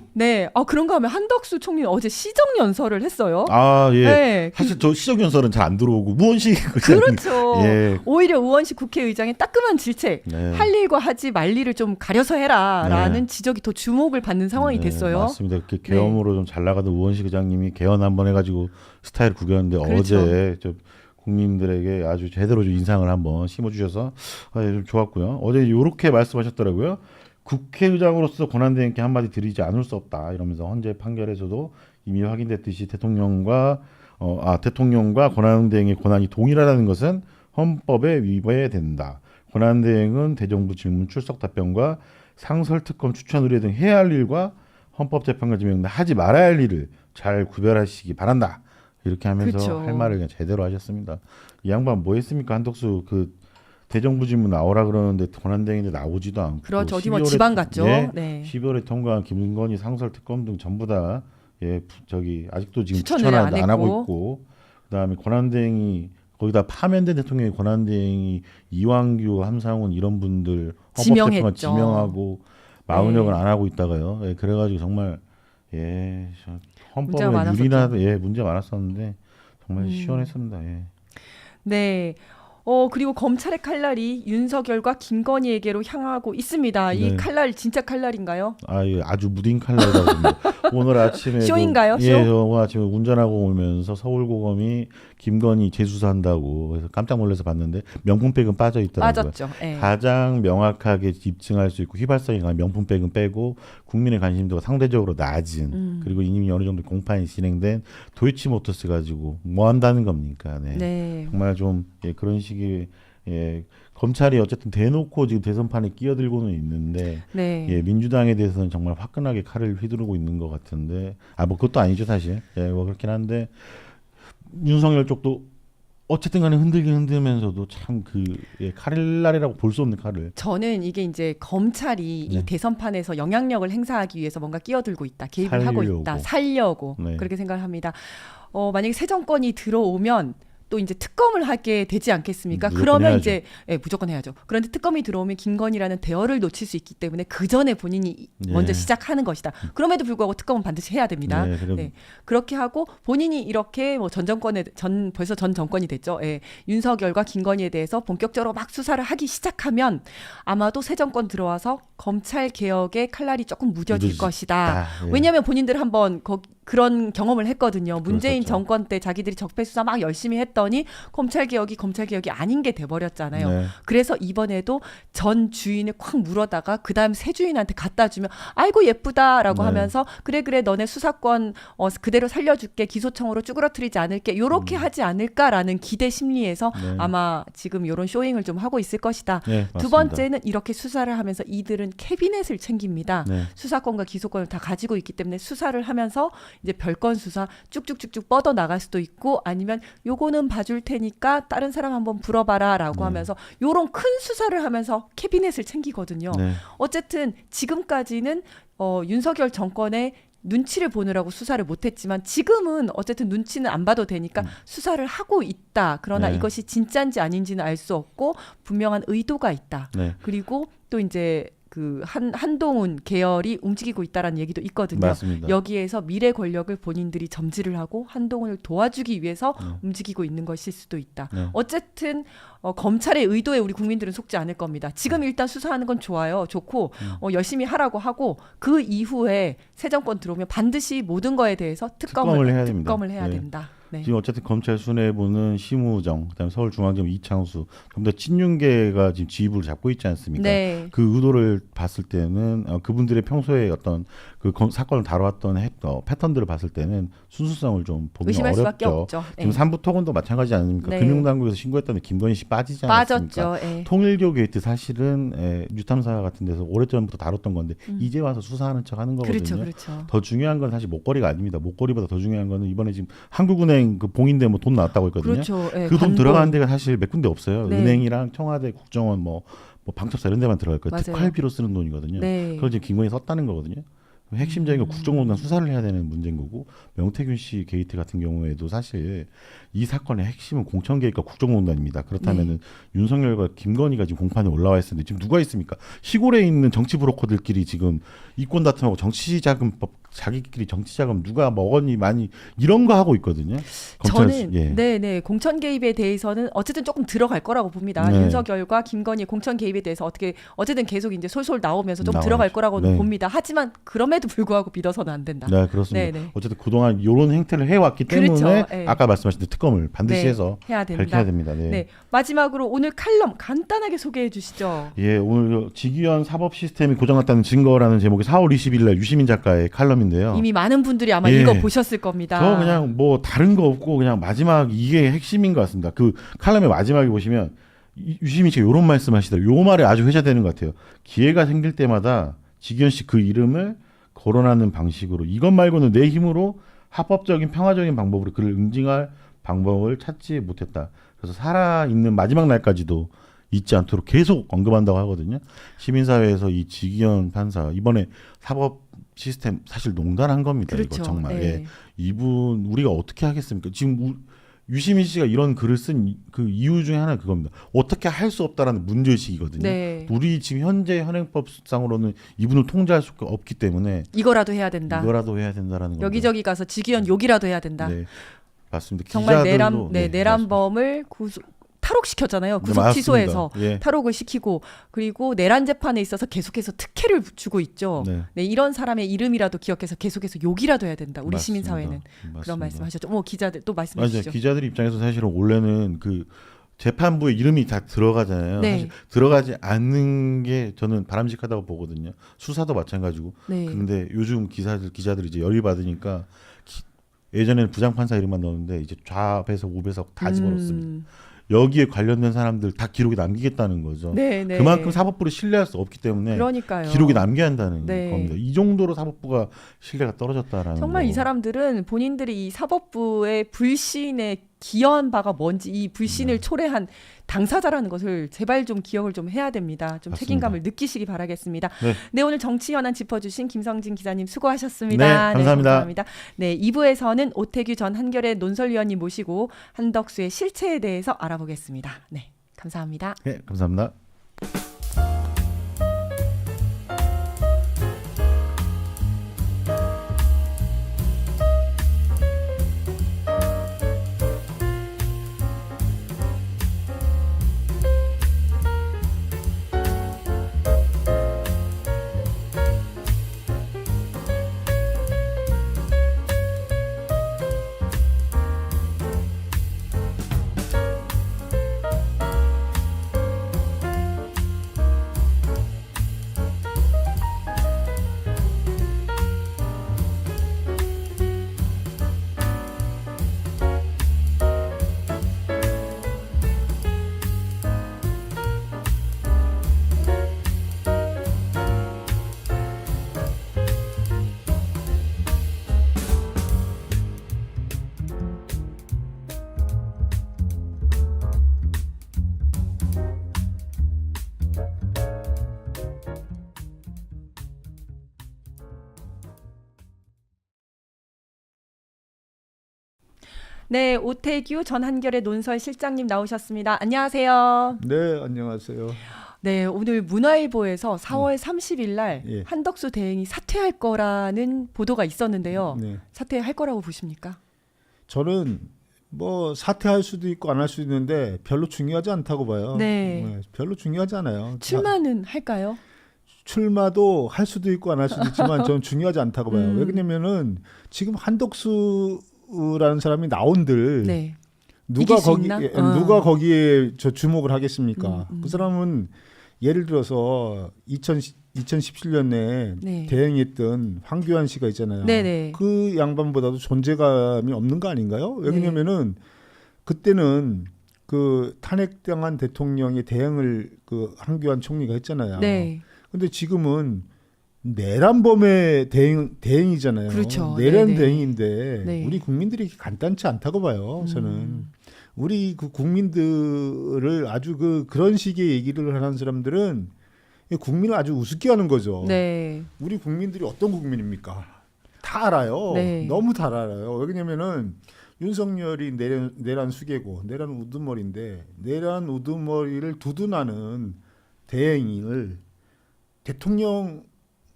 그런가 하면 한덕수 총리는 어제 시정 연설을 했어요.
아, 예.
네.
사실 저 시정 연설은 잘 안 들어오고 우원식
그렇죠.
예.
오히려 우원식 국회의장의 따끔한 질책, 할 일과 하지 말 일을 좀 가려서 해라라는 지적이 더 주목을 받는 상황이 됐어요.
맞습니다. 이렇게 계엄으로 좀 잘 나가던 우원식 의장님이 개헌 한번 해가지고 스타일 구겼는데
그렇죠.
어제 좀 국민들에게 아주 제대로 좀 인상을 한번 심어주셔서 좀 좋았고요. 어제 이렇게 말씀하셨더라고요. 국회의장으로서 권한대행께 한마디 드리지 않을 수 없다 이러면서 헌재 판결에서도 이미 확인됐듯이 대통령과 권한대행의 권한이 동일하다는 것은 헌법에 위배된다. 권한대행은 대정부 질문 출석 답변과 상설특검 추천 의뢰 등 해야 할 일과 헌법재판관 지명 등 하지 말아야 할 일을 잘 구별하시기 바란다. 이렇게 하면서
그렇죠.
할 말을 그냥 제대로 하셨습니다. 이 양반 뭐 했습니까? 한덕수 대정부 질문 나오라 그러는데 권한대행인데 나오지도 않고.
그렇죠. 어디 뭐 지방 갔죠.
네. 12월에 통과한 김건희 상설특검 등 전부 다 아직도 지금
추천을
추천을
안
안 하고 있고, 그다음에 권한대행이 거기다 파면된 대통령의 권한대행이 이완규, 함상훈 이런 분들 헌법재판관 지명하고 마흔역을 안 하고 있다가요. 그래가지고 정말 헌법에 유린하다 문제 많았었는데 정말 시원했습니다.
네. 그리고 검찰의 칼날이 윤석열과 김건희에게로 향하고 있습니다. 이 칼날 진짜 칼날인가요?
아주 무딘 칼날이라고 봅니다. 오늘 아침에
쇼인가요? 쇼?
오늘 아침에 운전하고 오면서 서울고검이 김건희 재수사한다고 그래서 깜짝 놀라서 봤는데 명품백은 빠져 있더라고요.
빠졌죠.
가장 명확하게 입증할 수 있고 휘발성이 강한 명품백은 빼고 국민의 관심도가 상대적으로 낮은 그리고 이미 어느 정도 공판이 진행된 도이치모터스 가지고 뭐 한다는 겁니까? 정말 좀 그런 식의 검찰이 어쨌든 대놓고 지금 대선판에 끼어들고는 있는데 민주당에 대해서는 정말 화끈하게 칼을 휘두르고 있는 것 같은데 뭐 그것도 아니죠 사실. 뭐 그렇긴 한데 윤석열 쪽도 어쨌든 간에 흔들면서도 참 칼날이라고 볼 수 없는 칼을.
저는 이게 이제 검찰이 이 대선판에서 영향력을 행사하기 위해서 뭔가 끼어들고 있다, 개입을 하고 있다, 살려고 그렇게 생각을 합니다. 만약에 새 정권이 들어오면 또 이제 특검을 하게 되지 않겠습니까? 그러면
해야죠.
이제 무조건 해야죠. 그런데 특검이 들어오면 김건희라는 대어를 놓칠 수 있기 때문에 그 전에 본인이 먼저 시작하는 것이다. 그럼에도 불구하고 특검은 반드시 해야 됩니다. 그렇게 하고 본인이 이렇게 뭐 벌써 전 정권이 됐죠. 윤석열과 김건희에 대해서 본격적으로 막 수사를 하기 시작하면 아마도 새 정권 들어와서 검찰 개혁의 칼날이 조금 무뎌질 것이다. 왜냐하면 본인들 한번 그런 경험을 했거든요. 문재인 정권 때 자기들이 적폐 수사 막 열심히 했더니 검찰 개혁이 아닌 게 돼버렸잖아요. 그래서 이번에도 전 주인을 콱 물어다가 그다음 새 주인한테 갖다 주면 아이고 예쁘다라고 하면서 그래 너네 수사권 그대로 살려줄게, 기소청으로 쭈그러뜨리지 않을게, 이렇게 하지 않을까라는 기대 심리에서 아마 지금 이런 쇼잉을 좀 하고 있을 것이다. 두 번째는 이렇게 수사를 하면서 이들은 캐비넷을 챙깁니다. 수사권과 기소권을 다 가지고 있기 때문에 수사를 하면서 이제 별건 수사 쭉쭉쭉쭉 뻗어 나갈 수도 있고, 아니면 요거는 봐줄 테니까 다른 사람 한번 불어봐라라고 하면서 요런 큰 수사를 하면서 캐비넷을 챙기거든요. 어쨌든 지금까지는 윤석열 정권의 눈치를 보느라고 수사를 못했지만 지금은 어쨌든 눈치는 안 봐도 되니까 수사를 하고 있다. 그러나 이것이 진짜인지 아닌지는 알 수 없고 분명한 의도가 있다. 그리고 또 이제 한동훈 계열이 움직이고 있다라는 얘기도 있거든요.
맞습니다.
여기에서 미래 권력을 본인들이 점지를 하고 한동훈을 도와주기 위해서 움직이고 있는 것일 수도 있다. 어쨌든 검찰의 의도에 우리 국민들은 속지 않을 겁니다. 지금 일단 수사하는 건 좋고 열심히 하라고 하고 그 이후에 새 정권 들어오면 반드시 모든 거에 대해서 특검을 해야 된다. 네.
지금 어쨌든 검찰 수뇌부는 심우정, 그다음에 서울중앙지검 이창수, 전부 다 친윤계가 지금 지휘부를 잡고 있지 않습니까?
네.
그 의도를 봤을 때는 그분들의 평소에 어떤 그 사건을 다뤄왔던 패턴들을 봤을 때는 순수성을 좀 보기
의심할 수밖에
어렵죠.
없죠.
지금
네.
삼부 토건도 마찬가지 아닙니까?
네.
금융당국에서 신고했다는 김건희 씨 빠지지 않았습니까?
빠졌죠. 예.
통일교 게이트 사실은 뉴탐사 같은 데서 오래전부터 다뤘던 건데 이제 와서 수사하는 척하는 거거든요.
그렇죠, 그렇죠.
더 중요한 건 사실 목걸이가 아닙니다. 목걸이보다 더 중요한 거는 이번에 지금 한국은행 그 봉인돼 뭐 돈 나왔다고 했거든요.
그렇죠. 예,
그 돈
관봉.
들어가는 데가 사실 몇 군데 없어요.
네.
은행이랑 청와대, 국정원, 뭐 방첩사 이런 데만 들어갈 거예요.
맞아요.
특활비로 쓰는 돈이거든요.
네.
그걸 지금 김건희 썼다는 거거든요. 핵심적인 건 국정농단 수사를 해야 되는 문제인 거고 명태균 씨 게이트 같은 경우에도 사실 이 사건의 핵심은 공천 개입과 국정농단입니다. 그렇다면은 윤석열과 김건희가 지금 공판에 올라와 있었는데 지금 누가 있습니까? 시골에 있는 정치 브로커들끼리 지금 이권 다툼하고 정치자금법 자기끼리 정치자금 누가 먹었니 많이 이런 거 하고 있거든요.
저는
예.
네네 공천 개입에 대해서는 어쨌든 조금 들어갈 거라고 봅니다.
네.
윤석열과 김건희 공천 개입에 대해서 어쨌든 계속 이제 솔솔 나오면서 좀
나와야죠.
들어갈 거라고
네.
봅니다. 하지만 그럼에도 불구하고 믿어서는 안 된다.
네, 그렇습니다.
네네.
어쨌든 그동안 이런 행태를 해왔기 때문에
그렇죠. 예.
아까 말씀하신 특검을 반드시
네,
해서
해야 된다.
밝혀야 됩니다. 네.
네. 마지막으로 오늘 칼럼 간단하게 소개해 주시죠.
예, 오늘 직위원 사법 시스템이 고장났다는 증거라는 제목의 4월 20일 날 유시민 작가의 칼럼인데요.
이미 많은 분들이 아마
예.
읽어 보셨을 겁니다.
저 그냥 뭐 다른 거 없고 그냥 마지막 이게 핵심인 것 같습니다. 그 칼럼의 마지막에 보시면 유시민 씨가 이런 말씀하시더라고요. 요 말에 아주 회자되는 것 같아요. 기회가 생길 때마다 직위원 씨 그 이름을 거론하는 방식으로 이것 말고는 내 힘으로 합법적인 평화적인 방법으로 그를 응징할 방법을 찾지 못했다. 그래서 살아있는 마지막 날까지도 잊지 않도록 계속 언급한다고 하거든요. 시민사회에서 이 직위원 판사 이번에 사법 시스템 사실 농단한 겁니다.
그렇죠.
이거 정말.
네.
예. 이분 우리가 어떻게 하겠습니까? 지금 유시민 씨가 이런 글을 쓴 그 이유 중에 하나는 그겁니다. 어떻게 할 수 없다라는 문제의식이거든요.
네.
우리 지금 현재 현행법상으로는 이분을 통제할 수가 없기 때문에
이거라도 해야 된다.
이거라도 해야 된다라는 겁니다.
여기저기 가서 직위원 욕이라도 해야 된다.
네, 맞습니다.
정말
기자들도,
내란범을 탈옥시켰잖아요. 구속
맞습니다.
취소해서
예.
탈옥을 시키고 그리고 내란 재판에 있어서 계속해서 특혜를 주고 있죠.
네.
네, 이런 사람의 이름이라도 기억해서 계속해서 욕이라도 해야 된다. 우리
맞습니다.
시민 사회는
맞습니다.
그런 말씀하셨죠. 기자들 또 말씀해
맞아요.
주시죠.
기자들 입장에서 사실은 원래는 그 재판부에 이름이 다 들어가잖아요.
네.
사실 들어가지 않는 게 저는 바람직하다고 보거든요. 수사도 마찬가지고.
네.
근데 요즘 기자들이 이제 열이 받으니까 예전에는 부장판사 이름만 넣었는데 이제 좌배석 우배석 다 집어넣습니다. 여기에 관련된 사람들 다 기록에 남기겠다는 거죠.
네, 네.
그만큼 사법부를 신뢰할 수 없기 때문에
그러니까요.
기록에 남겨야 한다는
네.
겁니다. 이 정도로 사법부가 신뢰가 떨어졌다라는
정말
거.
이 사람들은 본인들이 이 사법부의 불신에 기여한 바가 뭔지 이 불신을 초래한 당사자라는 것을 제발 좀 기억을 좀 해야 됩니다. 좀
맞습니다.
책임감을 느끼시기 바라겠습니다.
네.
네, 오늘 정치 현안 짚어주신 김성진 기자님 수고하셨습니다.
네, 감사합니다.
감사합니다. 네, 2부에서는 오태규 전 한겨레 논설위원님 모시고 한덕수의 실체에 대해서 알아보겠습니다. 네, 감사합니다.
네, 감사합니다.
네, 오태규 전 한겨레 논설 실장님 나오셨습니다. 안녕하세요.
네, 안녕하세요.
네, 오늘 문화일보에서 4월 30일 날
예.
한덕수 대행이 사퇴할 거라는 보도가 있었는데요.
네.
사퇴할 거라고 보십니까?
저는 뭐 사퇴할 수도 있고 안 할 수도 있는데 별로 중요하지 않다고 봐요.
네.
별로 중요하지 않아요.
출마는 할까요?
출마도 할 수도 있고 안 할 수도 있지만 저는 중요하지 않다고 봐요. 왜 그러냐면은 지금 한덕수 한덕수라는 사람이 나온들
네.
누가
이길 수
거기
있나?
누가 거기에 저 주목을 하겠습니까?
음.
그 사람은 예를 들어서 2017년에
네.
대행했던 황교안 씨가 있잖아요.
네네.
그 양반보다도 존재감이 없는 거 아닌가요? 왜냐면은 그때는 그 탄핵당한 대통령의 대행을 그 황교안 총리가 했잖아요.
네.
근데 지금은 내란범의 대행이잖아요.
그렇죠.
내란
네네.
대행인데
네.
우리 국민들이 간단치 않다고 봐요. 저는 우리 그 국민들을 아주 그런 식의 얘기를 하는 사람들은 국민을 아주 우습게 하는 거죠.
네.
우리 국민들이 어떤 국민입니까? 다 알아요.
네.
너무 잘 알아요. 왜냐면은 윤석열이 내란 수개고 내란 우두머리인데 내란 우두머리를 두둔하는 대행을 대통령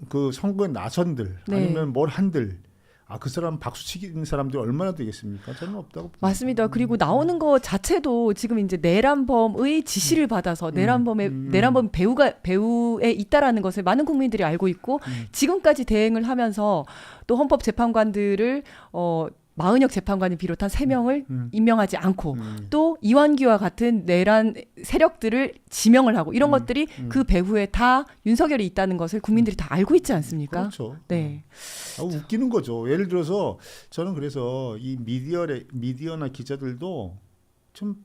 그 선거에 나선들
네.
아니면 뭘 한들 그 사람 박수치기는 사람들이 얼마나 되겠습니까? 저는 없다고 봅니다.
맞습니다. 그리고 나오는 거 자체도 지금 이제 내란범의 지시를 받아서 내란범 배후에 있다라는 것을 많은 국민들이 알고 있고 지금까지 대행을 하면서 또 헌법재판관들을 마은혁 재판관을 비롯한 3명을 임명하지 않고 또 이완규와 같은 내란 세력들을 지명을 하고 이런 것들이 그 배후에 다 윤석열이 있다는 것을 국민들이 다 알고 있지 않습니까?
그렇죠.
네.
웃기는 거죠. 예를 들어서 저는 그래서 이 미디어나 기자들도 좀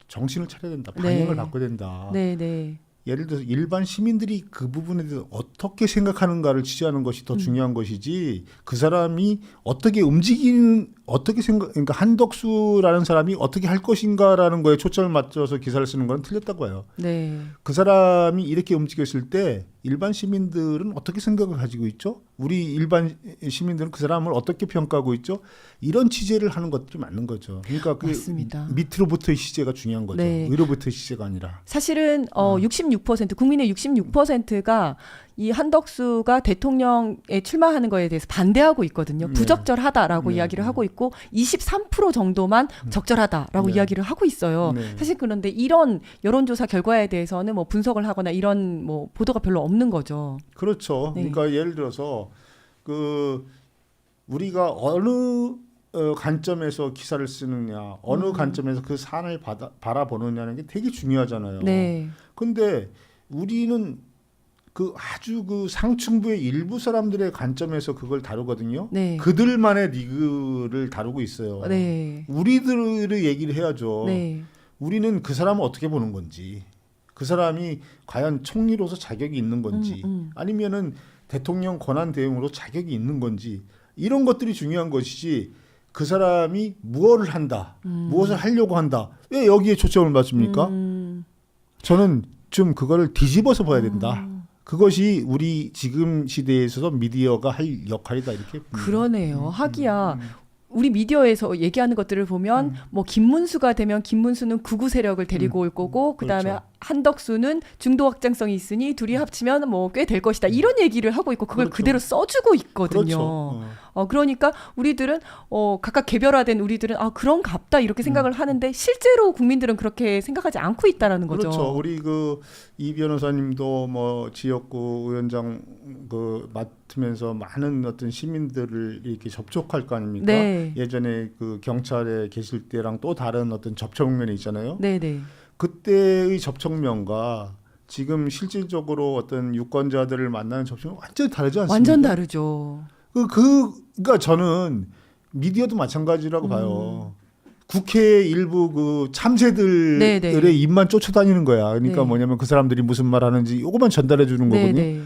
정신을 차려야 된다. 방향을
네.
바꿔야 된다.
네, 네.
예를 들어서 일반 시민들이 그 부분에 대해서 어떻게 생각하는가를 취재하는 것이 더 중요한 것이지 그 사람이 어떻게 그러니까 한덕수라는 사람이 어떻게 할 것인가라는 거에 초점을 맞춰서 기사를 쓰는 건 틀렸다고 해요.
네.
그 사람이 이렇게 움직였을 때 일반 시민들은 어떻게 생각을 가지고 있죠? 우리 일반 시민들은 그 사람을 어떻게 평가하고 있죠? 이런 취재를 하는 것들이 맞는 거죠. 그러니까 그
맞습니다.
밑으로부터의 취재가 중요한 거죠.
네.
위로부터의 취재가 아니라.
사실은 66% 국민의 66%가 이 한덕수가 대통령에 출마하는 거에 대해서 반대하고 있거든요.
네.
부적절하다라고
네.
이야기를 하고 있고 23% 정도만 적절하다라고
네.
이야기를 하고 있어요.
네.
사실 그런데 이런 여론조사 결과에 대해서는 뭐 분석을 하거나 이런 뭐 보도가 별로 없는 거죠.
그렇죠.
네.
그러니까 예를 들어서 그 우리가 어느 관점에서 기사를 쓰느냐, 어느 관점에서 그 사안을 바라보느냐는 게 되게 중요하잖아요.
네.
근데 우리는 그 아주 그 상층부의 일부 사람들의 관점에서 그걸 다루거든요.
네.
그들만의 리그를 다루고 있어요.
네.
우리들의 얘기를 해야죠.
네.
우리는 그 사람을 어떻게 보는 건지, 그 사람이 과연 총리로서 자격이 있는 건지, 아니면은 대통령 권한 대행으로 자격이 있는 건지 이런 것들이 중요한 것이지. 그 사람이 무엇을 한다, 무엇을 하려고 한다. 왜 여기에 초점을 맞춥니까? 저는 좀 그거를 뒤집어서 봐야 된다. 그것이 우리 지금 시대에서도 미디어가 할 역할이다 이렇게.
그러네요. 하기야. 우리 미디어에서 얘기하는 것들을 보면 뭐 김문수가 되면 김문수는 극우 세력을 데리고 올 거고 그다음에
그렇죠.
한덕수는 중도 확장성이 있으니 둘이 합치면 뭐 꽤 될 것이다. 이런 얘기를 하고 있고 그걸
그렇죠.
그대로 써주고 있거든요.
그렇죠.
그러니까 우리들은 각각 개별화된 우리들은 그런갑다 이렇게 생각을 하는데 실제로 국민들은 그렇게 생각하지 않고 있다라는 거죠.
그렇죠. 우리 그 이 변호사님도 뭐 지역구 위원장 그 맡으면서 많은 어떤 시민들을 이렇게 접촉할 거 아닙니까?
네.
예전에 그 경찰에 계실 때랑 또 다른 어떤 접촉면이 있잖아요.
네네.
그때의 접촉면과 지금 실질적으로 어떤 유권자들을 만나는 접촉은 완전히 다르지 않습니까?
완전 다르죠.
그러니까 저는 미디어도 마찬가지라고 봐요. 국회 일부 그 참새들의
네네.
입만 쫓아다니는 거야. 그러니까
네.
뭐냐면 그 사람들이 무슨 말 하는지 요것만 전달해 주는 거거든요.
네네.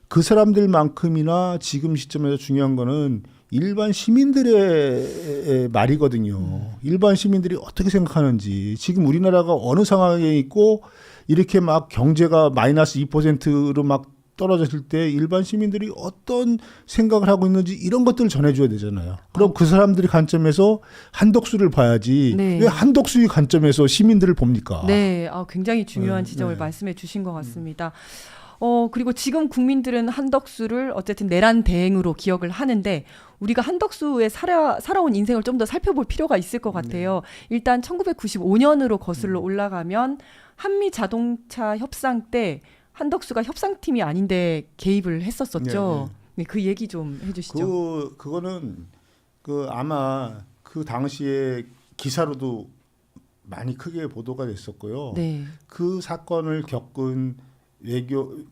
그 사람들만큼이나 지금 시점에서 중요한 거는 일반 시민들의 말이거든요. 일반 시민들이 어떻게 생각하는지, 지금 우리나라가 어느 상황에 있고 이렇게 막 경제가 마이너스 2%로 막 떨어졌을 때 일반 시민들이 어떤 생각을 하고 있는지 이런 것들을 전해줘야 되잖아요. 그럼 그 사람들의 관점에서 한덕수를 봐야지
네.
왜 한덕수의 관점에서 시민들을 봅니까?
네, 굉장히 중요한
네,
지점을
네.
말씀해 주신 것 같습니다. 그리고 지금 국민들은 한덕수를 어쨌든 내란 대행으로 기억을 하는데 우리가 한덕수의 살아온 인생을 좀 더 살펴볼 필요가 있을 것 같아요. 일단 1995년으로 거슬러 올라가면 한미 자동차 협상 때 한덕수가 협상팀이 아닌데 개입을 했었었죠. 네, 그 얘기 좀 해주시죠.
그거는 그 아마 그 당시에 기사로도 많이 크게 보도가 됐었고요.
네.
그 사건을 겪은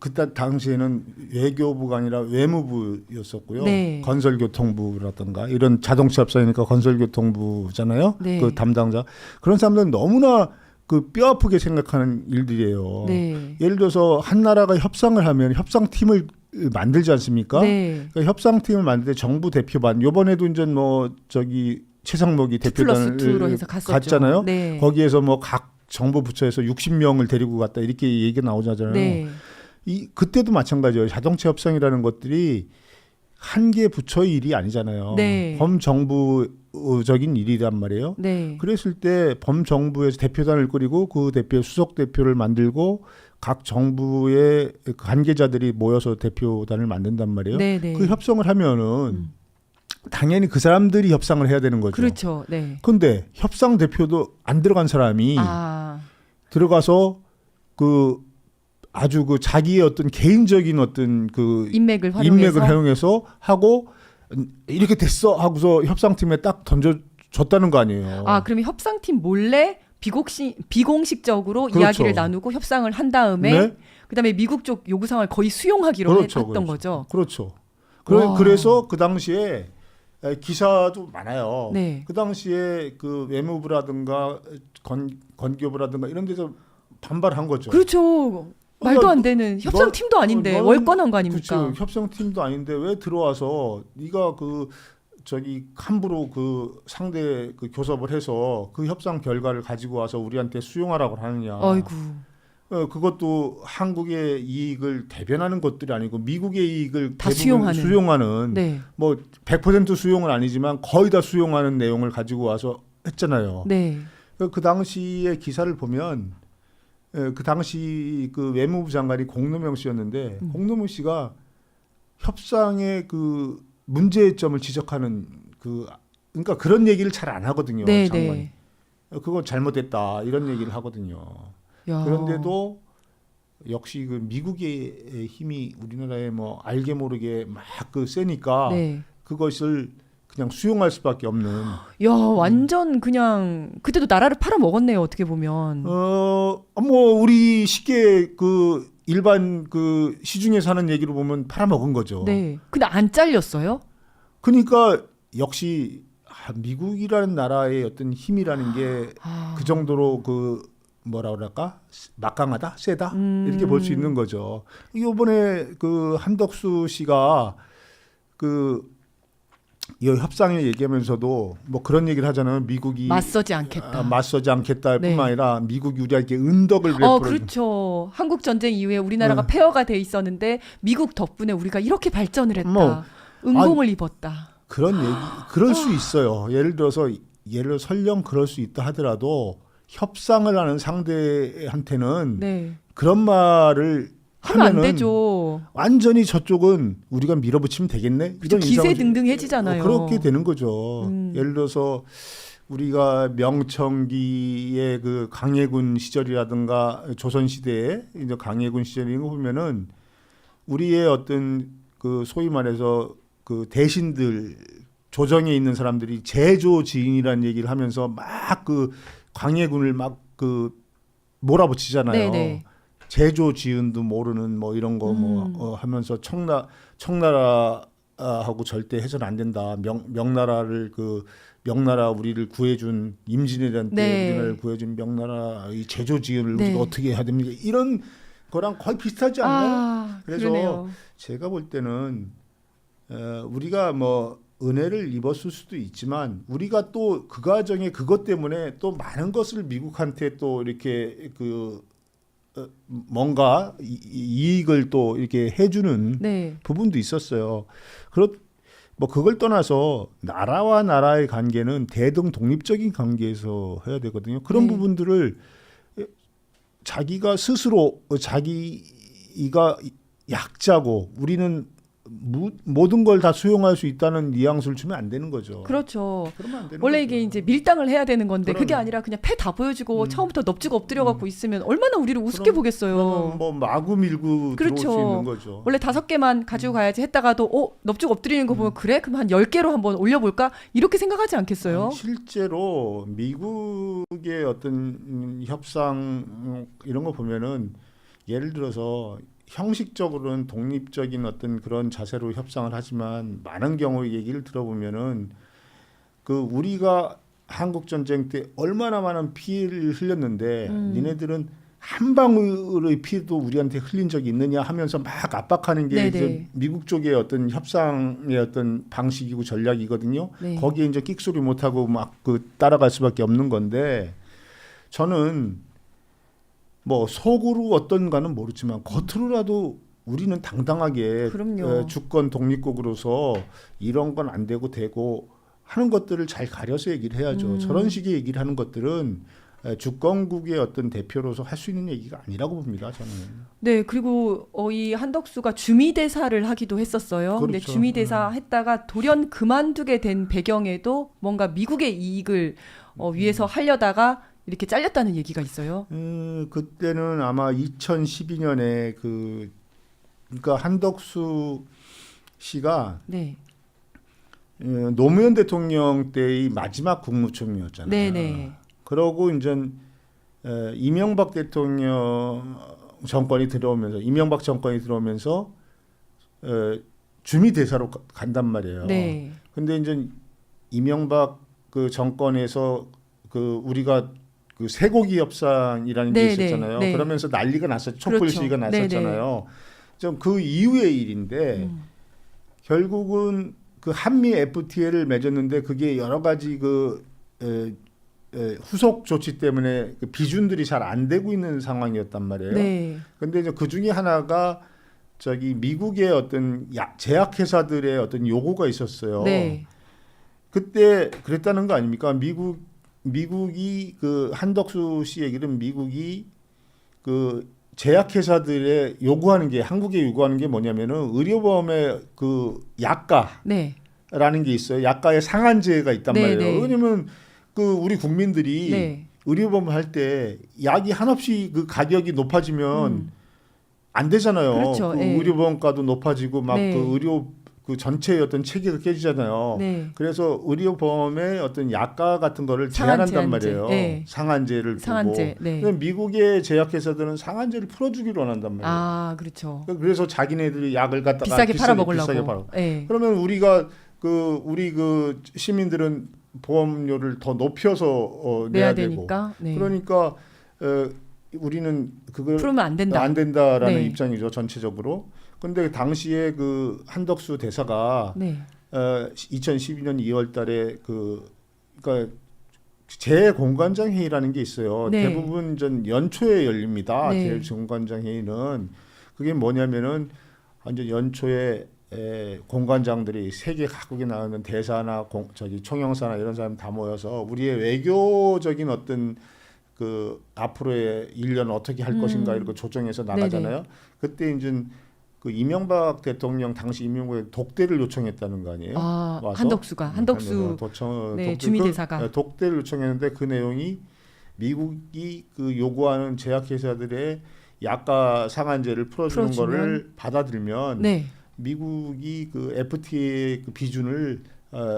그때 당시에는 외교부가 아니라 외무부였었고요.
네.
건설교통부라든가 이런 자동차 협상이니까 건설교통부잖아요.
네.
그 담당자 그런 사람들은 너무나 그 뼈 아프게 생각하는 일들이에요.
네.
예를 들어서 한 나라가 협상을 하면 협상팀을 만들지 않습니까?
네.
그러니까 협상팀을 만들 때 정부 대표반 요번에도 이제 뭐 저기 최상목이 대표단을
2+2로 해서 갔었죠.
갔잖아요.
네.
거기에서 뭐 각 정부 부처에서 60명을 데리고 갔다 이렇게 얘기가 나오잖아요.
네.
그때도 마찬가지예요. 자동차 협상이라는 것들이 한 개 부처의 일이 아니잖아요.
네.
범정부적인 일이란 말이에요.
네.
그랬을 때 범정부에서 대표단을 꾸리고 그 대표 수석 대표를 만들고 각 정부의 관계자들이 모여서 대표단을 만든단 말이에요.
네. 네.
그 협상을 하면은 당연히 그 사람들이 협상을 해야 되는 거죠.
그렇죠. 네.
근데 협상 대표도 안 들어간 사람이 들어가서 그 아주 그 자기의 어떤 개인적인 어떤 그
인맥을
활용해서 하고 이렇게 됐어 하고서 협상팀에 딱 던져줬다는 거 아니에요.
그러면 협상팀 몰래 비공식적으로
그렇죠.
이야기를 나누고 협상을 한 다음에
네?
그다음에 미국 쪽 요구사항을 거의 수용하기로
그렇죠,
했던
그렇죠.
거죠.
그렇죠.
와.
그래서 그 당시에 기사도 많아요.
네.
그 당시에 그 외무부라든가 건교부라든가 이런 데서 반발한 거죠.
그렇죠. 말도 안 되는 협상팀도 아닌데 월권한 거 아닙니까?
그렇죠. 협상팀도 아닌데 왜 들어와서 네가 그 저기 함부로 그 상대 그 교섭을 해서 그 협상 결과를 가지고 와서 우리한테 수용하라고 하느냐.
아이고.
그것도 한국의 이익을 대변하는 것들이 아니고 미국의 이익을
다
대부분
수용하는.
수용하는
네.
뭐 100% 수용은 아니지만 거의 다 수용하는 내용을 가지고 와서 했잖아요.
네.
그 당시의 기사를 보면 그 당시 그 외무부 장관이 공노명 씨였는데 공노명 씨가 협상의 그 문제점을 지적하는 그러니까 그런 얘기를 잘 안 하거든요.
네,
장관이.
네.
그거 잘못됐다 이런 얘기를 하거든요.
야.
그런데도 역시 그 미국의 힘이 우리나라에 뭐 알게 모르게 막 그 세니까
네.
그것을 그냥 수용할 수밖에 없는.
야, 완전 그냥 그때도 나라를 팔아 먹었네요. 어떻게 보면.
뭐 우리 쉽게 그 일반 그 시중에서 하는 얘기로 보면 팔아먹은 거죠.
네. 근데 안 잘렸어요?
그러니까 역시 미국이라는 나라의 어떤 힘이라는 게 그 정도로 그 뭐라 그럴까 막강하다, 세다 이렇게 볼 수 있는 거죠. 이번에 그 한덕수 씨가 이 협상을 얘기하면서도 뭐 그런 얘기를 하잖아요. 미국이
맞서지 않겠다.
맞서지 않겠다
네.
뿐만 아니라 미국 유리하게 은덕을 베풀어.
그렇죠. 한국 전쟁 이후에 우리나라가 폐허가 돼 있었는데 미국 덕분에 우리가 이렇게 발전을 했다.
뭐,
은공을 입었다.
그런 얘기, 그럴 수 있어요. 예를 들어서 설령 그럴 수 있다 하더라도 협상을 하는 상대한테는
네.
그런 말을
하면 안
하면은
되죠.
완전히 저쪽은 우리가 밀어붙이면 되겠네. 이런
기세등등해지잖아요.
그렇게 되는 거죠.
음.
예를 들어서 우리가 명청기의 그 강해군 시절이라든가 조선 시대에 이제 강해군 시절 이런 거 보면은 우리의 어떤 그 소위 말해서 그 대신들 조정에 있는 사람들이 제조지인이라는 얘기를 하면서 막 그 강해군을 막 그 몰아붙이잖아요.
네네.
제조지은도 모르는 뭐 이런 거 뭐 하면서 청나라하고 절대 해서는 안 된다. 명나라를 명나라 우리를 구해준 임진왜란 때
네.
우리나라를 구해준 명나라 이 제조지은을
네.
우리가 어떻게 해야 됩니까? 이런 거랑 거의 비슷하지 않나요? 그래서
그러네요.
제가 볼 때는 우리가 뭐 은혜를 입었을 수도 있지만 우리가 또 그 과정에 그것 때문에 또 많은 것을 미국한테 또 이렇게 뭔가 이익을 또 이렇게 해주는
네.
부분도 있었어요. 뭐 그걸 떠나서 나라와 나라의 관계는 대등 독립적인 관계에서 해야 되거든요. 그런
네.
부분들을 자기가 스스로 자기가 약자고 우리는 모든 걸 다 수용할 수 있다는 뉘앙스를 주면 안 되는 거죠.
그렇죠.
그러면 안 되는
원래
거죠.
이게 이제 밀당을 해야 되는 건데 그게
그러면.
아니라 그냥 패 다 보여주고 처음부터 넙죽 엎드려 갖고 있으면 얼마나 우리를 우습게 보겠어요.
그러면 뭐 마구 밀고
그렇죠.
들어올 수 있는 거죠.
원래 5개만 가지고 가야지 했다가도 넙죽 엎드리는 거 보면 그래? 그럼 한 10개로 한번 올려볼까? 이렇게 생각하지 않겠어요?
아니, 실제로 미국의 어떤 협상 이런 거 보면은 예를 들어서 형식적으로는 독립적인 어떤 그런 자세로 협상을 하지만 많은 경우 얘기를 들어보면은 그 우리가 한국 전쟁 때 얼마나 많은 피해를 흘렸는데 니네들은 한 방울의 피도 우리한테 흘린 적이 있느냐 하면서 막 압박하는 게
네네.
이제 미국 쪽의 어떤 협상의 어떤 방식이고 전략이거든요.
네.
거기에 이제 끽소리 못하고 막 그 따라갈 수밖에 없는 건데 저는 뭐 속으로 어떤가는 모르지만 겉으로라도 우리는 당당하게
그럼요.
주권 독립국으로서 이런 건 안 되고 되고 하는 것들을 잘 가려서 얘기를 해야죠. 저런 식의 얘기를 하는 것들은 주권국의 어떤 대표로서 할 수 있는 얘기가 아니라고 봅니다. 저는.
네, 그리고 이 한덕수가 주미대사를 하기도 했었어요. 근데
그렇죠.
주미대사 했다가 돌연 그만두게 된 배경에도 뭔가 미국의 이익을 위해서 하려다가 이렇게 잘렸다는 얘기가 있어요.
그때는 아마 2012년에 그러니까 한덕수 씨가
네,
노무현 대통령 때의 마지막 국무총리였잖아요.
네네,
그러고 이제 이명박 대통령 정권이 들어오면서 주미 대사로 간단 말이에요.
네,
근데 이제 이명박 그 정권에서 그 우리가 그 쇠고기 협상이라는 게
네,
있었잖아요.
네.
그러면서 난리가 났었죠. 촛불
그렇죠.
시위가 났었잖아요. 좀 그 이후의 일인데 결국은 그 한미 FTA를 맺었는데 그게 여러 가지 후속 조치 때문에 그 비준들이 잘 안 되고 있는 상황이었단 말이에요.
네,
근데 이제 그 중에 하나가 저기 미국의 어떤 제약회사들의 어떤 요구가 있었어요.
네,
그때 그랬다는 거 아닙니까? 미국이 그 한덕수 씨 얘기는 미국이 그 제약회사들의 요구하는 게 한국에 요구하는 게 뭐냐면은 의료보험의 그 약가라는
네,
게 있어요. 약가의 상한제가 있단
네,
말이에요.
네.
왜냐면 그 우리 국민들이
네.
의료보험 할 때 약이 한없이 그 가격이 높아지면 안 되잖아요.
그렇죠.
그
예.
의료보험가도 높아지고 막
네.
그 의료 그 전체의 어떤 체계가 깨지잖아요.
네.
그래서 의료보험의 어떤 약가 같은 거를
상한제,
제한한단
한제.
말이에요.
네.
상한제를 두고.
상한제. 네.
근데 미국의 제약회사들은 상한제를 풀어주기로 원한단 말이에요.
아, 그렇죠.
그래서 자기네들이 약을 갖다가
비싸게 팔아먹으려고.
비싸게 팔아.
네.
그러면 우리 그 시민들은 보험료를 더 높여서
내야
내야 되고.
되니까. 네.
그러니까 우리는 그걸
풀으면 안 된다.
안 된다라는
네.
입장이죠 전체적으로. 근데 당시에 그 한덕수 대사가
네.
2012년 2월달에 그러니까 재공관장 회의라는 게 있어요.
네.
대부분 전 연초에 열립니다.
네.
재공관장 회의는 그게 뭐냐면은 완전 연초에 공관장들이 세계 각국에 나오는 대사나 총영사나 이런 사람 다 모여서 우리의 외교적인 어떤 그 앞으로의 1년 어떻게 할 것인가 이런 거 조정해서 나가잖아요. 그때 이제 그 이명박 대통령 당시 이명박이 독대를 요청했다는 거 아니에요?
아,
와서?
한덕수 네, 주미대사가.
독대를 요청했는데 그 내용이 미국이 그 요구하는 제약회사들의 약가 상한제를 풀어주는 거를 받아들면
네.
미국이 그 FTA 그 비준을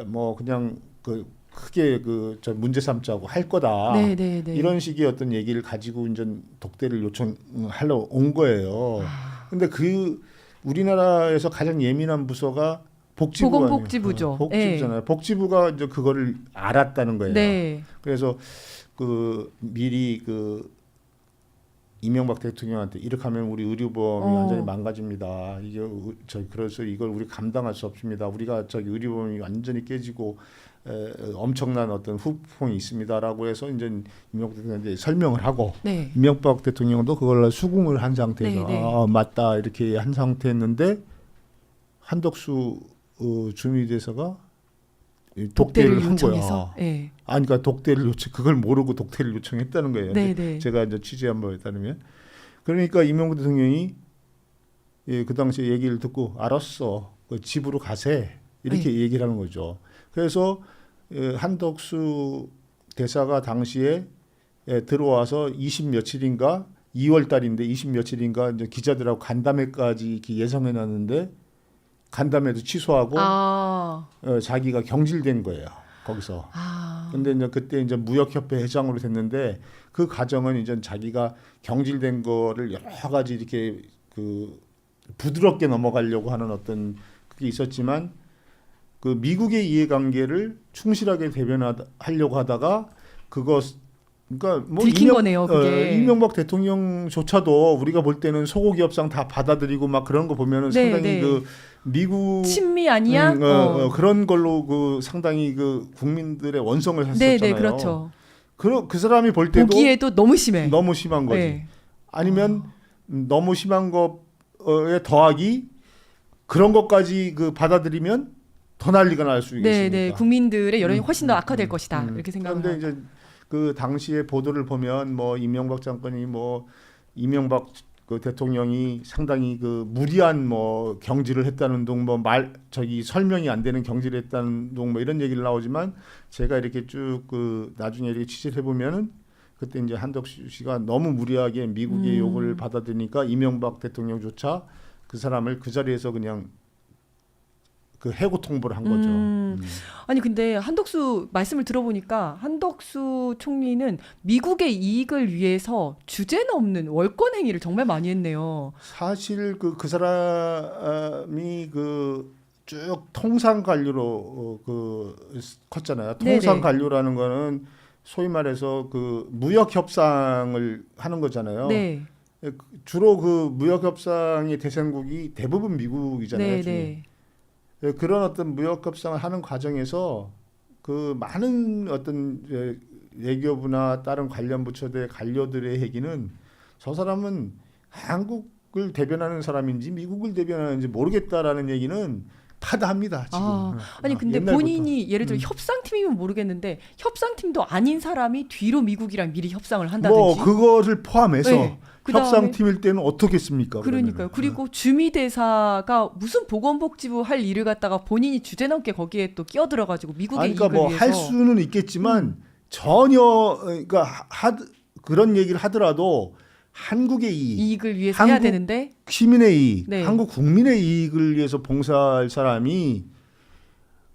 뭐 그냥 그 크게 저 문제 삼자고 할 거다.
네, 네, 네.
이런 식의 어떤 얘기를 가지고 이제 독대를 요청하러 온 거예요. 근데 우리나라에서 가장 예민한 부서가 복지부
보건복지부죠.
복지부잖아요. 복지부가 이제 그거를 알았다는 거예요.
네.
그래서 미리 이명박 대통령한테 이렇게 하면 우리 의료보험이 완전히 망가집니다. 그래서 이걸 우리 감당할 수 없습니다. 우리가 의료보험이 완전히 깨지고 엄청난 어떤 후폭풍이 있습니다라고 해서 이제 이명박 대통령한테 설명을 하고
네.
이명박 대통령도 그걸 수긍을 한 상태에서
네, 네.
아 맞다 이렇게 한 상태였는데 한덕수 주미대사가 독대를 한
요청해서?
거야.
네.
그러니까 그걸 모르고 독대를 요청했다는 거예요.
네, 네.
제가 이제 취재한 바에 따르면 그러니까 이명박 대통령이 그 당시에 얘기를 듣고 알았어. 그 집으로 가세 이렇게 얘기를 하는 거죠. 그래서 한덕수 대사가 당시에 들어와서 20 며칠인가 2월 달인데 20 며칠인가 이제 기자들하고 간담회까지 이렇게 예상해 놨는데 간담회도 취소하고 자기가 경질된 거예요. 거기서. 근데 이제 그때 이제 무역협회 회장으로 됐는데 그 과정은 이제 자기가 경질된 거를 여러 가지 이렇게 그 부드럽게 넘어가려고 하는 어떤 그게 있었지만 그 미국의 이해관계를 충실하게 대변하려고 하다가 그것 그러니까 뭐
들킨 거네요, 그게.
이명박 대통령조차도 우리가 볼 때는 소고기 협상 다 받아들이고 막 그런 거 보면은
네,
상당히
네.
그 미국
친미 아니야?
그런 걸로 그 상당히 그 국민들의 원성을
네,
샀었잖아요.
네, 그렇죠.
그 사람이 볼 때도
보기에도 너무 심해.
너무 심한 거지.
네.
아니면 너무 심한 거에 더하기 그런 것까지 그 받아들이면 더 난리가 날 수 있으니까.
네, 네. 국민들의 여론이 훨씬 더 악화될 것이다. 이렇게 생각을
그런데
하고.
이제 그 당시의 보도를 보면 뭐 이명박 장관이 뭐 이명박 그 대통령이 상당히 그 무리한 뭐 경질을 했다는 둥 뭐 설명이 안 되는 경질을 했다는 둥 뭐 이런 얘기를 나오지만 제가 이렇게 쭉 그 나중에 이렇게 취재를 해보면은 그때 이제 한덕수 씨가 너무 무리하게 미국의 요구를 받아들이니까 이명박 대통령조차 그 사람을 그 자리에서 그냥 그 해고 통보를 한 거죠.
아니 근데 한덕수 말씀을 들어보니까 한덕수 총리는 미국의 이익을 위해서 주제는 없는 월권 행위를 정말 많이 했네요.
사실 그 사람이 그 쭉 통상 관료로 컸잖아요. 통상
네네.
관료라는 거는 소위 말해서 그 무역 협상을 하는 거잖아요.
네.
주로 그 무역 협상의 대상국이 대부분 미국이잖아요.
네,
네. 그런 어떤 무역 협상을 하는 과정에서 그 많은 어떤 외교부나 다른 관련 부처들의 관료들의 얘기는 저 사람은 한국을 대변하는 사람인지 미국을 대변하는지 모르겠다라는 얘기는 다다 합니다. 지금.
아니 근데
옛날부터.
본인이 예를 들어 협상팀이면 모르겠는데 협상팀도 아닌 사람이 뒤로 미국이랑 미리 협상을 한다든지.
뭐 그거를 포함해서
네. 그다음에-
협상팀일 때는 어떻겠습니까?
그러니까요.
그러면은.
그리고 주미 대사가 무슨 보건복지부 할 일을 갖다가 본인이 주제넘게 거기에 또 끼어들어가지고 미국의
그러니까
이익을
뭐
위해서.
할 수는 있겠지만 전혀 그러니까 그런 얘기를 하더라도 한국의
이익을 위해서 해야 되는데.
시민의 이익,
네.
한국 국민의 이익을 위해서 봉사할 사람이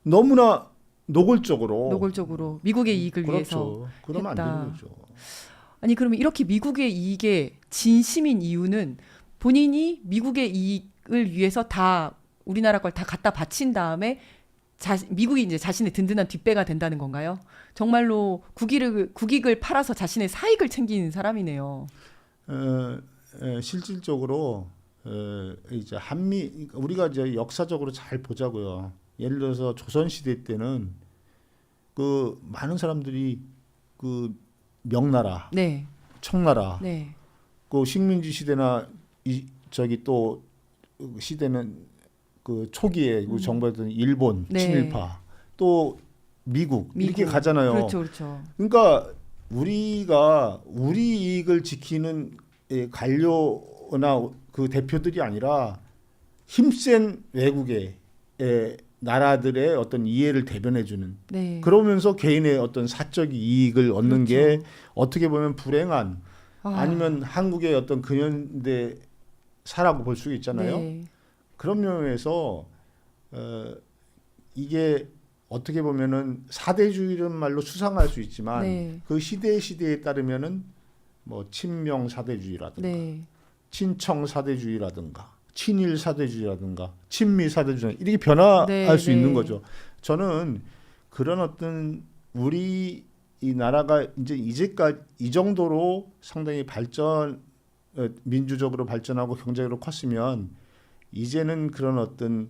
너무나 노골적으로
미국의 이익을
그렇죠.
위해서
그러면
했다.
안 되는 거죠.
아니 그러면 이렇게 미국의 이익에 진심인 이유는 본인이 미국의 이익을 위해서 다 우리나라 걸 다 갖다 바친 다음에 미국이 이제 자신의 든든한 뒷배가 된다는 건가요? 정말로 국익을 팔아서 자신의 사익을 챙기는 사람이네요.
실질적으로 이제 한미 우리가 이제 역사적으로 잘 보자고요. 예를 들어서 조선 시대 때는 그 많은 사람들이 그 명나라,
네,
청나라,
네,
그 식민지 시대나 저기 또 시대는 그 초기에 그 정부였던 일본
네.
친일파 또 미국 이렇게 가잖아요.
그렇죠, 그렇죠.
그러니까 우리가 우리 이익을 지키는 관료나 그 대표들이 아니라 힘센 외국의 나라들의 어떤 이해를 대변해주는
네.
그러면서 개인의 어떤 사적 이익을 얻는 게
그렇죠.
어떻게 보면 불행한 아니면 한국의 어떤 근현대 사라고 볼 수 있잖아요.
네.
그런 면에서 이게 어떻게 보면은 사대주의라는 말로 수상할 수 있지만
네.
그 시대에 따르면은 뭐 친명 사대주의라든가
네.
친청 사대주의라든가 친일 사대주의라든가 친미 사대주의 이렇게 변화할
네,
수
네.
있는 거죠. 저는 그런 어떤 우리 이 나라가 이제까지 이 정도로 상당히 민주적으로 발전하고 경제적으로 컸으면 이제는 그런 어떤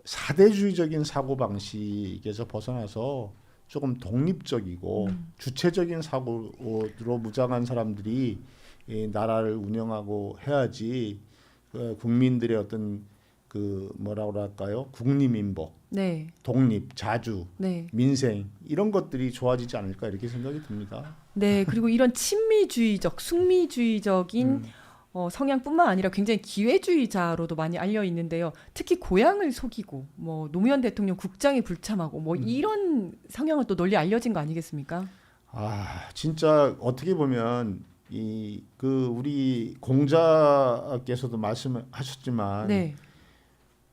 사대주의적인 사고 방식에서 벗어나서 조금 독립적이고 주체적인 사고로 무장한 사람들이 이 나라를 운영하고 해야지 국민들의 어떤 그 뭐라고 할까요? 국리민복,
네.
독립, 자주,
네.
민생 이런 것들이 좋아지지 않을까 이렇게 생각이 듭니다.
네, 그리고 이런 친미주의적, 숙미주의적인 성향뿐만 아니라 굉장히 기회주의자로도 많이 알려 있는데요. 특히 고향을 속이고 뭐 노무현 대통령 국장에 불참하고 뭐 이런 성향은 또 널리 알려진 거 아니겠습니까?
진짜 어떻게 보면 우리 공자께서도 말씀하셨지만
네.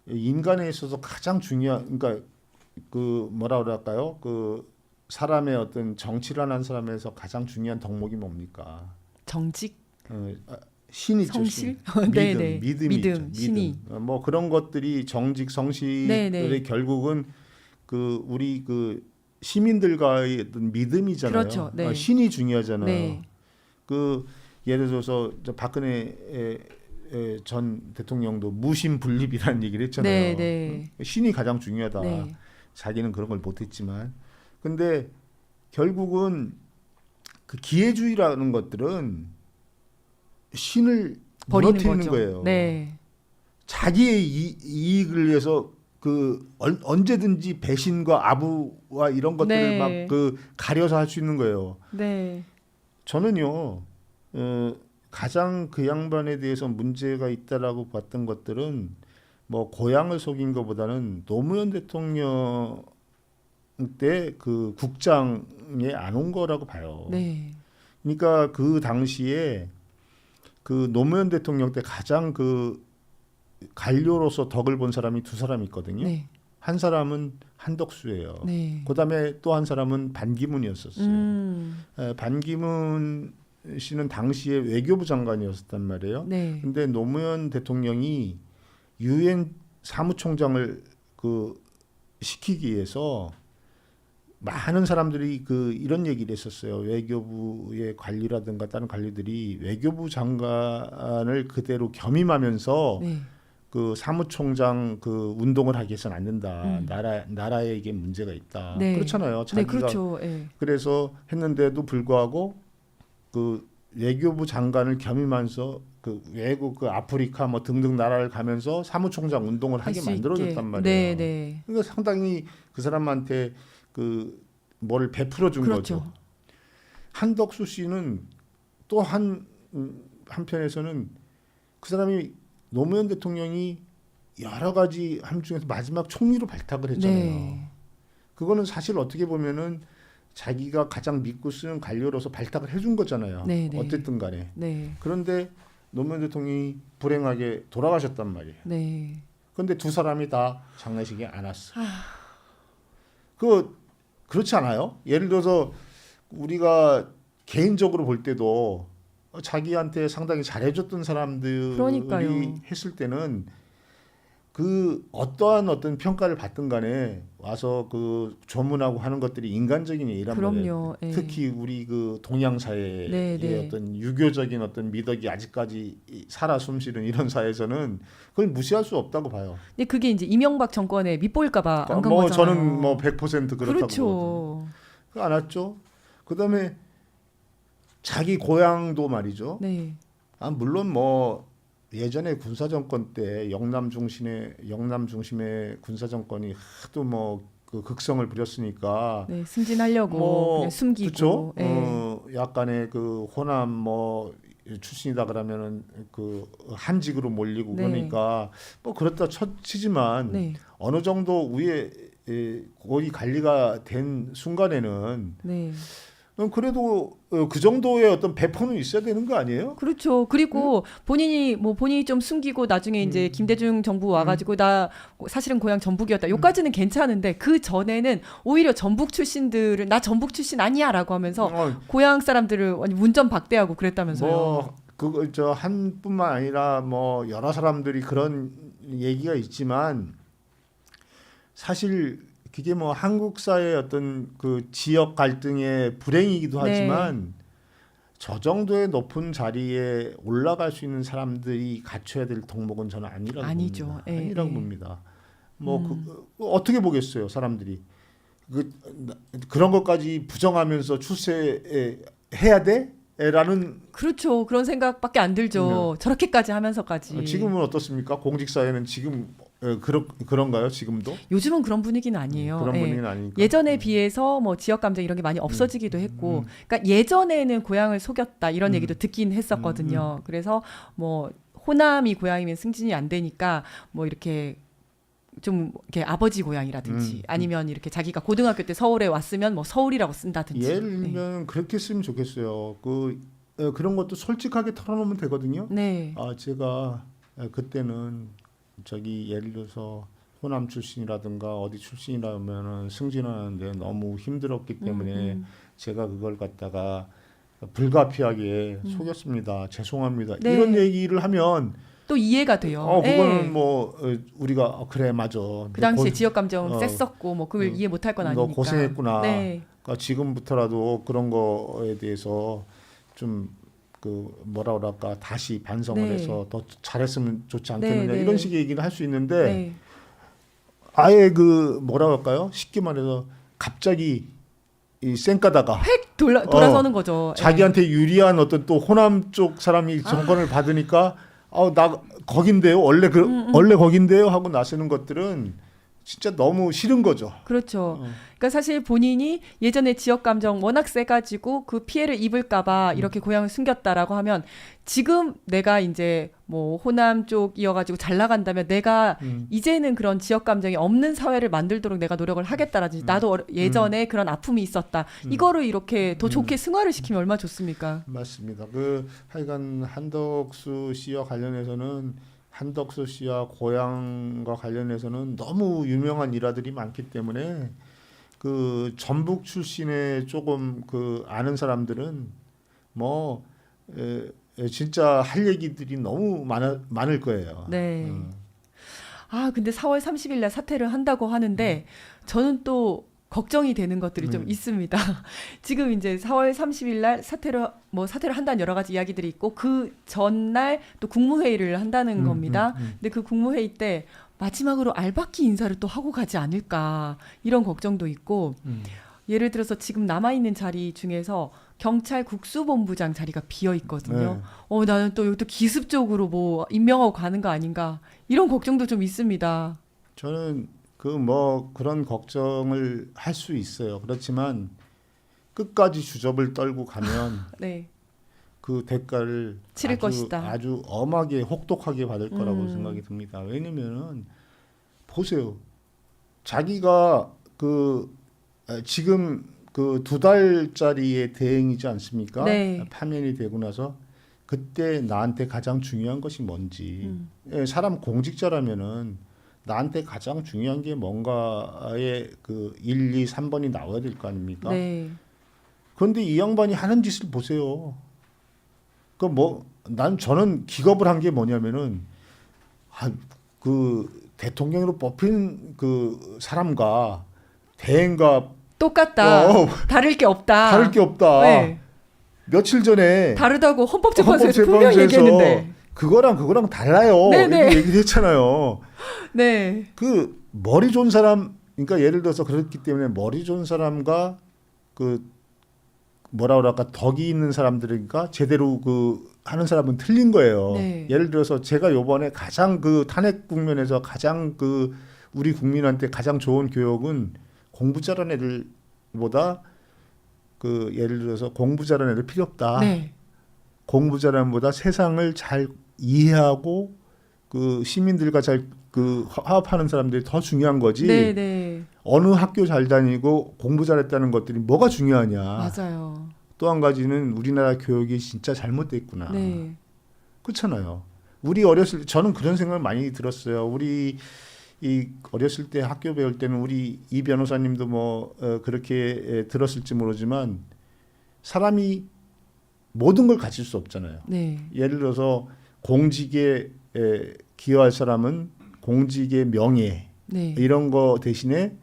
인간에 있어서 가장 중요한 그러니까 그 뭐라 그럴까요? 그 사람의 어떤 정치를 하는 사람에서 가장 중요한 덕목이 뭡니까?
정직,
신이 있죠.
성실,
신.
네네.
믿음이
믿음,
있죠.
신이.
뭐 그런 것들이 정직, 성실의
네네.
결국은 그 우리 그 시민들과의 어떤 믿음이잖아요.
그렇죠. 네.
신이 중요하잖아요.
네.
그 예를 들어서 박근혜 전 대통령도 무신분립이라는 얘기를 했잖아요.
네, 네.
신이 가장 중요하다.
네.
자기는 그런 걸 못했지만, 근데 결국은 그 기회주의라는 것들은 신을
버리는
무너뜨리는
거죠.
거예요.
네.
자기의 이익을 위해서 그 언제든지 배신과 아부와 이런 것들을
네.
막 그 가려서 할 수 있는 거예요.
네.
저는요, 가장 그 양반에 대해서 문제가 있다라고 봤던 것들은 뭐 고향을 속인 것보다는 노무현 대통령 때 그 국장에 안 온 거라고 봐요.
네.
그러니까 그 당시에 그 노무현 대통령 때 가장 그 관료로서 덕을 본 사람이 두 사람이 있거든요.
네.
한 사람은 한덕수예요.
네.
그다음에 또 한 사람은 반기문이었었어요. 반기문 씨는 당시에 외교부 장관이었단 말이에요.
네.
근데 노무현 대통령이 유엔 사무총장을 그 시키기 위해서 많은 사람들이 그 이런 얘기를 했었어요. 외교부의 관리라든가 다른 관리들이 외교부 장관을 그대로 겸임하면서
네.
그 사무총장 그 운동을 하기 위해서는 안 된다. 나라에 이게 문제가 있다.
네.
그렇잖아요.
네,
자기가
그렇죠. 네.
그래서 했는데도 불구하고 그 외교부 장관을 겸임하면서 그 외국 그 아프리카 뭐 등등 나라를 가면서 사무총장 운동을 하게 만들어줬단 말이에요.
네, 네.
그러니까 상당히 그 사람한테 그 뭐를 베풀어 준
그렇죠.
거죠. 한덕수 씨는 또 한편에서는 그 사람이 노무현 대통령이 여러 가지 함 중에서 마지막 총리로 발탁을 했잖아요.
네.
그거는 사실 어떻게 보면은 자기가 가장 믿고 쓰는 관료로서 발탁을 해준 거잖아요.
네, 네.
어쨌든 간에.
네.
그런데 노무현 대통령이 불행하게 돌아가셨단 말이에요.
네.
그런데 두 사람이 다 장례식에 안 왔어. 그렇지 않아요? 예를 들어서 우리가 개인적으로 볼 때도 자기한테 상당히 잘해줬던 사람들이
그러니까요.
했을 때는 그 어떤 평가를 받든 간에 와서 그 조문하고 하는 것들이 인간적인 예의란 말이에요.
그럼요. 예.
특히 우리 그 동양 사회의
네, 네.
어떤 유교적인 어떤 미덕이 아직까지 살아 숨쉬는 이런 사회에서는 그걸 무시할 수 없다고 봐요.
근데 그게 이제 이명박 정권의 밑보일까봐 안 간
뭐
거잖아요.
저는 뭐 100% 그렇다고
그렇죠.
보거든요. 안 왔죠. 그다음에 자기 고향도 말이죠.
네.
물론 뭐 예전에 군사 정권 때 영남 중심의 군사 정권이 하도 뭐 그 극성을 부렸으니까
네, 승진하려고
뭐
그냥 숨기고.
그렇죠.
예.
약간의 그 호남 뭐 출신이다 그러면은 그 한직으로 몰리고
네.
그러니까 뭐 그렇다 치지만
네.
어느 정도 위에 거기 관리가 된 순간에는
네.
그래도 그 정도의 어떤 배포는 있어야 되는 거 아니에요?
그렇죠. 그리고 본인이 좀 숨기고 나중에 이제 김대중 정부 와가지고 나 사실은 고향 전북이었다. 요까지는 괜찮은데 그 전에는 오히려 전북 출신들을 나 전북 출신 아니야라고 하면서 고향 사람들을 완전 문전박대하고 그랬다면서요.
뭐 그거 저 한뿐만 아니라 뭐 여러 사람들이 그런 얘기가 있지만 사실 그게 뭐 한국 사회의 어떤 그 지역 갈등의 불행이기도
네.
하지만 저 정도의 높은 자리에 올라갈 수 있는 사람들이 갖춰야 될 덕목은 저는
아니죠.
봅니다.
예,
아니라고
예.
봅니다. 뭐 어떻게 보겠어요, 사람들이. 그런 것까지 부정하면서 출세해야 돼? 라는
그렇죠. 그런 생각밖에 안 들죠. 저렇게까지 하면서까지.
지금은 어떻습니까? 공직사회는 지금 그런가요 지금도?
요즘은 그런 분위기는 아니에요.
그런
예.
분위기는 아니니까.
예전에 비해서 뭐 지역 감정 이런 게 많이 없어지기도 했고, 그러니까 예전에는 고향을 속였다 이런 얘기도 듣긴 했었거든요. 그래서 뭐 호남이 고향이면 승진이 안 되니까 뭐 이렇게 좀 이렇게 아버지 고향이라든지 아니면 이렇게 자기가 고등학교 때 서울에 왔으면 뭐 서울이라고 쓴다든지.
예를
네.
들면 그렇게 쓰면 좋겠어요. 그런 것도 솔직하게 털어놓으면 되거든요.
네.
제가 그때는 저기 예를 들어서 호남 출신이라든가 어디 출신이라면은 승진하는데 너무 힘들었기 때문에 제가 그걸 갖다가 불가피하게 속였습니다. 죄송합니다.
네.
이런 얘기를 하면
또 이해가 돼요.
그거는
예.
뭐 우리가 그래 맞아.
그 당시에
너
지역 감정
어,
셌었고 뭐 그걸 이해 못할 건 아니니까.
너 고생했구나.
네.
그러니까 지금부터라도 그런 거에 대해서 좀 뭐라 그럴까 다시 반성을
네.
해서 더 잘했으면 좋지 않겠느냐
네, 네.
이런 식의 얘기를 할 수 있는데
네.
아예 뭐라 그럴까요? 쉽게 말해서 갑자기 이 쌩까다가
돌아서는 거죠. 예.
자기한테 유리한 어떤 또 호남 쪽 사람이 정권을 받으니까 나 거긴데요. 원래 거긴데요 하고 나서는 것들은 진짜 너무 싫은 거죠.
그렇죠. 그러니까 사실 본인이 예전에 지역 감정 워낙 세가지고 그 피해를 입을까봐 이렇게 고향을 숨겼다라고 하면 지금 내가 이제 뭐 호남 쪽이어가지고 잘 나간다면 내가 이제는 그런 지역 감정이 없는 사회를 만들도록 내가 노력을 하겠다라든지 나도 예전에 그런 아픔이 있었다. 이거를 이렇게 더 좋게 승화를 시키면 얼마나 좋습니까?
맞습니다. 하여간 한덕수 씨와 관련해서는 한덕수 씨와 고향과 관련해서는 너무 유명한 일화들이 많기 때문에 전북 출신의 조금 아는 사람들은 뭐 진짜 할 얘기들이 너무 많을 거예요.
네. 근데 4월 30일 날 사퇴를 한다고 하는데 저는 또 걱정이 되는 것들이 좀 있습니다. 지금 이제 4월 30일 날 사퇴를 한다는 여러 가지 이야기들이 있고 그 전날 또 국무회의를 한다는 겁니다. 근데 그 국무회의 때 마지막으로 알박기 인사를 또 하고 가지 않을까 이런 걱정도 있고 예를 들어서 지금 남아있는 자리 중에서 경찰 국수본부장 자리가 비어 있거든요. 나는 또 여기 또 기습적으로 뭐 임명하고 가는 거 아닌가 이런 걱정도 좀 있습니다.
저는 그런 걱정을 할 수 있어요. 그렇지만 끝까지 주접을 떨고 가면
네.
그 대가를
치를 것이다.
아주 엄하게 혹독하게 받을 거라고 생각이 듭니다. 왜냐면은 보세요. 자기가 지금 2달짜리의 대행이지 않습니까?
네.
파면이 되고 나서 그때 나한테 가장 중요한 것이 뭔지. 사람 공직자라면은 나한테 가장 중요한 게 뭔가에 1, 2, 3번이 나와야 될 거 아닙니까?
네.
그런데 이 양반이 하는 짓을 보세요. 저는 기겁을 한 게 뭐냐면은 대통령으로 뽑힌 사람과 대행과
똑같다. 다를 게 없다.
다를 게 없다.
네.
며칠 전에
다르다고 헌법재판소에서 분명히 얘기했는데.
그거랑 달라요.
네네.
이렇게 얘기를 했잖아요.
네.
머리 좋은 사람, 그러니까 예를 들어서 그렇기 때문에 머리 좋은 사람과 뭐라 그럴까 덕이 있는 사람들이니까 제대로 하는 사람은 틀린 거예요.
네.
예를 들어서 제가 요번에 가장 탄핵 국면에서 가장 우리 국민한테 가장 좋은 교육은 공부 잘하는 애들보다 예를 들어서 공부 잘하는 애들 필요 없다.
네.
공부 잘하는 보다 세상을 잘 이해하고 시민들과 잘 화합하는 사람들이 더 중요한 거지.
네, 네.
어느 학교 잘 다니고 공부 잘했다는 것들이 뭐가 중요하냐.
맞아요.
또 한 가지는 우리나라 교육이 진짜 잘못됐구나.
네.
그렇잖아요. 저는 그런 생각을 많이 들었어요. 우리 어렸을 때 학교 배울 때는 우리 이 변호사님도 그렇게 들었을지 모르지만 사람이 모든 걸 가질 수 없잖아요.
네.
예를 들어서 공직에 기여할 사람은 공직의 명예
네.
이런 거 대신에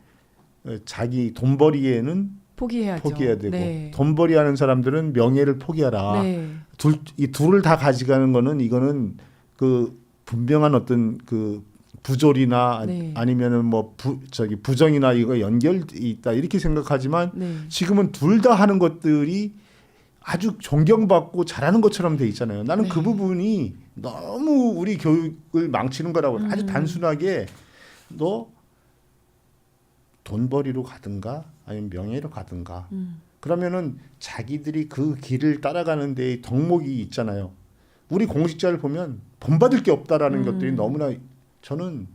자기 돈벌이에는
포기해야죠.
포기해야 되고
네.
돈벌이하는 사람들은 명예를 포기하라.
네.
이 둘을 다 가져가는 거는 이거는 분명한 어떤 부조리나
네.
아니면은 부정이나 이거 연결이 있다 이렇게 생각하지만
네.
지금은 둘 다 하는 것들이 아주 존경받고 잘하는 것처럼 돼 있잖아요. 나는
네.
그 부분이 너무 우리 교육을 망치는 거라고 아주 단순하게 돈벌이로 가든가 아니면 명예로 가든가 그러면은 자기들이 그 길을 따라가는 데 덕목이 있잖아요. 우리 공직자를 보면 본받을 게 없다라는 것들이 너무나 저는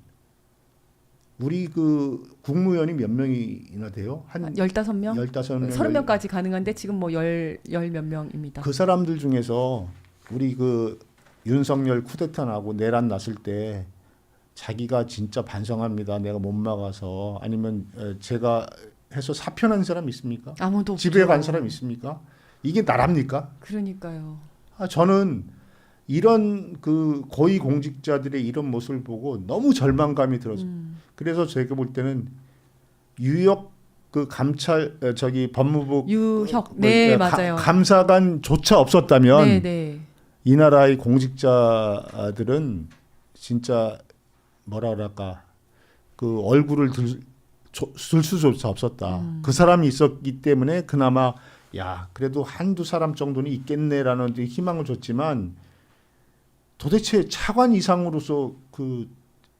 우리 그 국무위원이 몇 명이나 돼요? 한
15명?
15명.
30명까지 가능한데 지금 뭐 열 몇 명입니다.
그 사람들 중에서 우리 그 윤석열 쿠데타 나고 내란 났을 때 자기가 진짜 반성합니다. 내가 못 막아서 아니면 제가 해서 사표난 사람 있습니까?
아무도 없죠.
집에 간 사람 있습니까? 이게 나랍니까?
그러니까요.
저는 이런 그 고위 공직자들의 이런 모습을 보고 너무 절망감이 들어서 그래서 제가 볼 때는 유역 그 감찰 저기 법무부
유혁 네 맞아요.
감사관조차 없었다면
네, 네.
이 나라의 공직자들은 진짜 뭐라 그럴까 그 얼굴을 들 수조차 없었다. 그 사람이 있었기 때문에 그나마 야 그래도 한두 사람 정도는 있겠네라는 희망을 줬지만 도대체 차관 이상으로서 그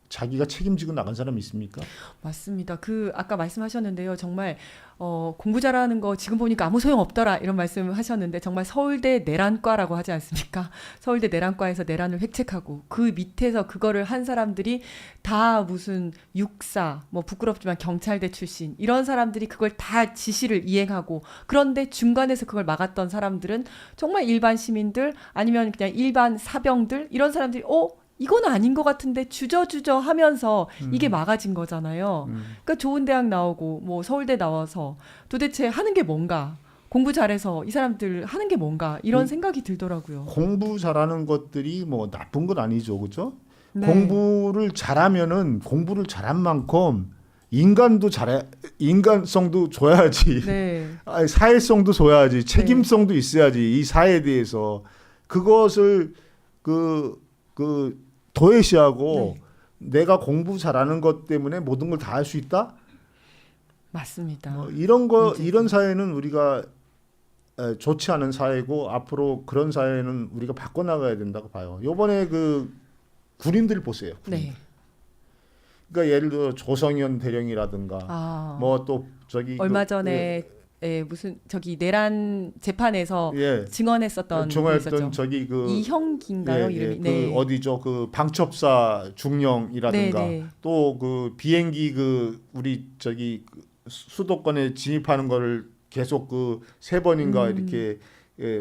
자기가 책임지고 나간 사람이 있습니까?
맞습니다. 그 아까 말씀하셨는데요. 정말 공부 잘하는 거 지금 보니까 아무 소용 없더라 이런 말씀을 하셨는데 정말 서울대 내란과라고 하지 않습니까? 서울대 내란과에서 내란을 획책하고 그 밑에서 그거를 한 사람들이 다 무슨 육사 뭐 부끄럽지만 경찰대 출신 이런 사람들이 그걸 다 지시를 이행하고 그런데 중간에서 그걸 막았던 사람들은 정말 일반 시민들 아니면 그냥 일반 사병들 이런 사람들이 이건 아닌 것 같은데 주저주저 하면서 이게 막아진 거잖아요. 그러니까 좋은 대학 나오고 뭐 서울대 나와서 도대체 하는 게 뭔가 공부 잘해서 이 사람들 하는 게 뭔가 이런 생각이 들더라고요.
공부 잘하는 것들이 뭐 나쁜 건 아니죠, 그렇죠?
네.
공부를 잘하면은 공부를 잘한 만큼 인간성도 줘야지.
네.
아니, 사회성도 줘야지. 책임성도 있어야지. 이 사회에 대해서 그것을 도외시하고 내가 공부 잘하는 것 때문에 모든 걸 다 할 수 있다?
맞습니다.
이런 사회는 우리가 좋지 않은 사회고 앞으로 그런 사회는 우리가 바꿔나가야 된다고 봐요. 요번에 그 군인들 보세요.
네.
그러니까 예를 들어 조성현 대령이라든가 뭐 또 저기
얼마 전에 무슨 저기 내란 재판에서 증언했었던
증언했던 저기 그
이형기인가요 이름이? 네.
그 어디죠 그 방첩사 중령이라든가 또 그 비행기 그 우리 저기 수도권에 진입하는 거를 계속 그 3번인가 이렇게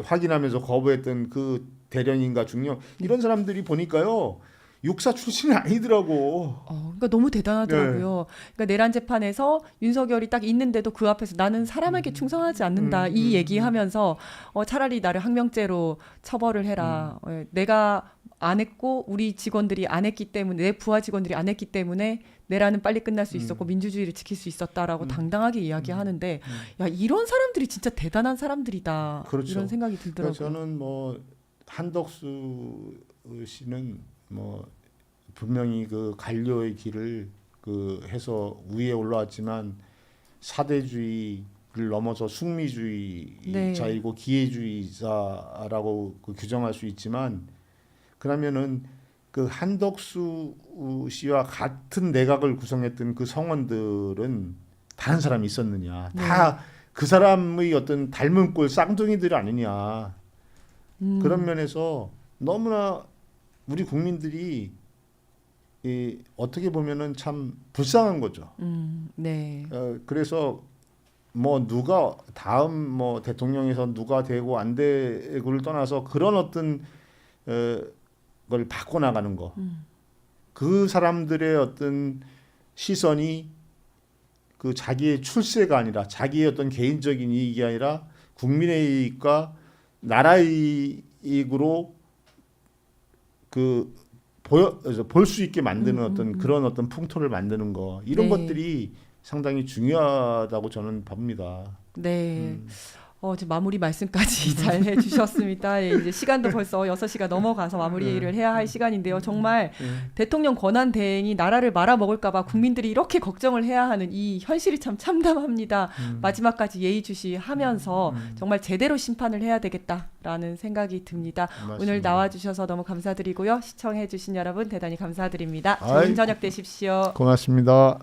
확인하면서 거부했던 그 대령인가 중령 이런 사람들이 보니까요. 육사 출신이 아니더라고.
그러니까 너무 대단하더라고요. 그러니까 내란 재판에서 윤석열이 딱 있는데도 그 앞에서 나는 사람에게 충성하지 않는다 이 얘기하면서 차라리 나를 항명죄로 처벌을 해라. 내가 안 했고 우리 직원들이 안 했기 때문에 내 부하 직원들이 안 했기 때문에 내란은 빨리 끝날 수 있었고 민주주의를 지킬 수 있었다라고 당당하게 이야기하는데 야 이런 사람들이 진짜 대단한 사람들이다.
그렇죠.
이런 생각이 들더라고요.
저는 뭐 한덕수 씨는 뭐 분명히 그 관료의 길을 그 해서 위에 올라왔지만 사대주의를 넘어서 숙미주의자이고 기회주의자라고 규정할 수 있지만 그러면은 그 한덕수 씨와 같은 내각을 구성했던 그 성원들은 다른 사람이 있었느냐? 다 그 사람의 어떤 닮은 꼴 쌍둥이들이 아니냐? 그런 면에서 너무나 우리 국민들이 어떻게 보면은 참 불쌍한 거죠.
네.
그래서 뭐 누가 다음 뭐 대통령에서 누가 되고 안 되고를 떠나서 그런 어떤 걸 바꿔 나가는 거. 그 사람들의 어떤 시선이 그 자기의 출세가 아니라 자기의 어떤 개인적인 이익이 아니라 국민의 이익과 나라의 이익으로 볼 수 있게 만드는 어떤 그런 어떤 풍토를 만드는 거 이런 것들이 상당히 중요하다고 저는 봅니다.
네. 지금 마무리 말씀까지 잘 해주셨습니다. 예, 이제 시간도 벌써 6시가 넘어가서 마무리를 해야 할 시간인데요. 정말 대통령 권한 대행이 나라를 말아먹을까봐 국민들이 이렇게 걱정을 해야 하는 이 현실이 참 참담합니다. 마지막까지 예의주시하면서 정말 제대로 심판을 해야 되겠다라는 생각이 듭니다.
맞습니다.
오늘 나와주셔서 너무 감사드리고요. 시청해주신 여러분 대단히 감사드립니다.
아이,
좋은 저녁 되십시오.
고맙습니다.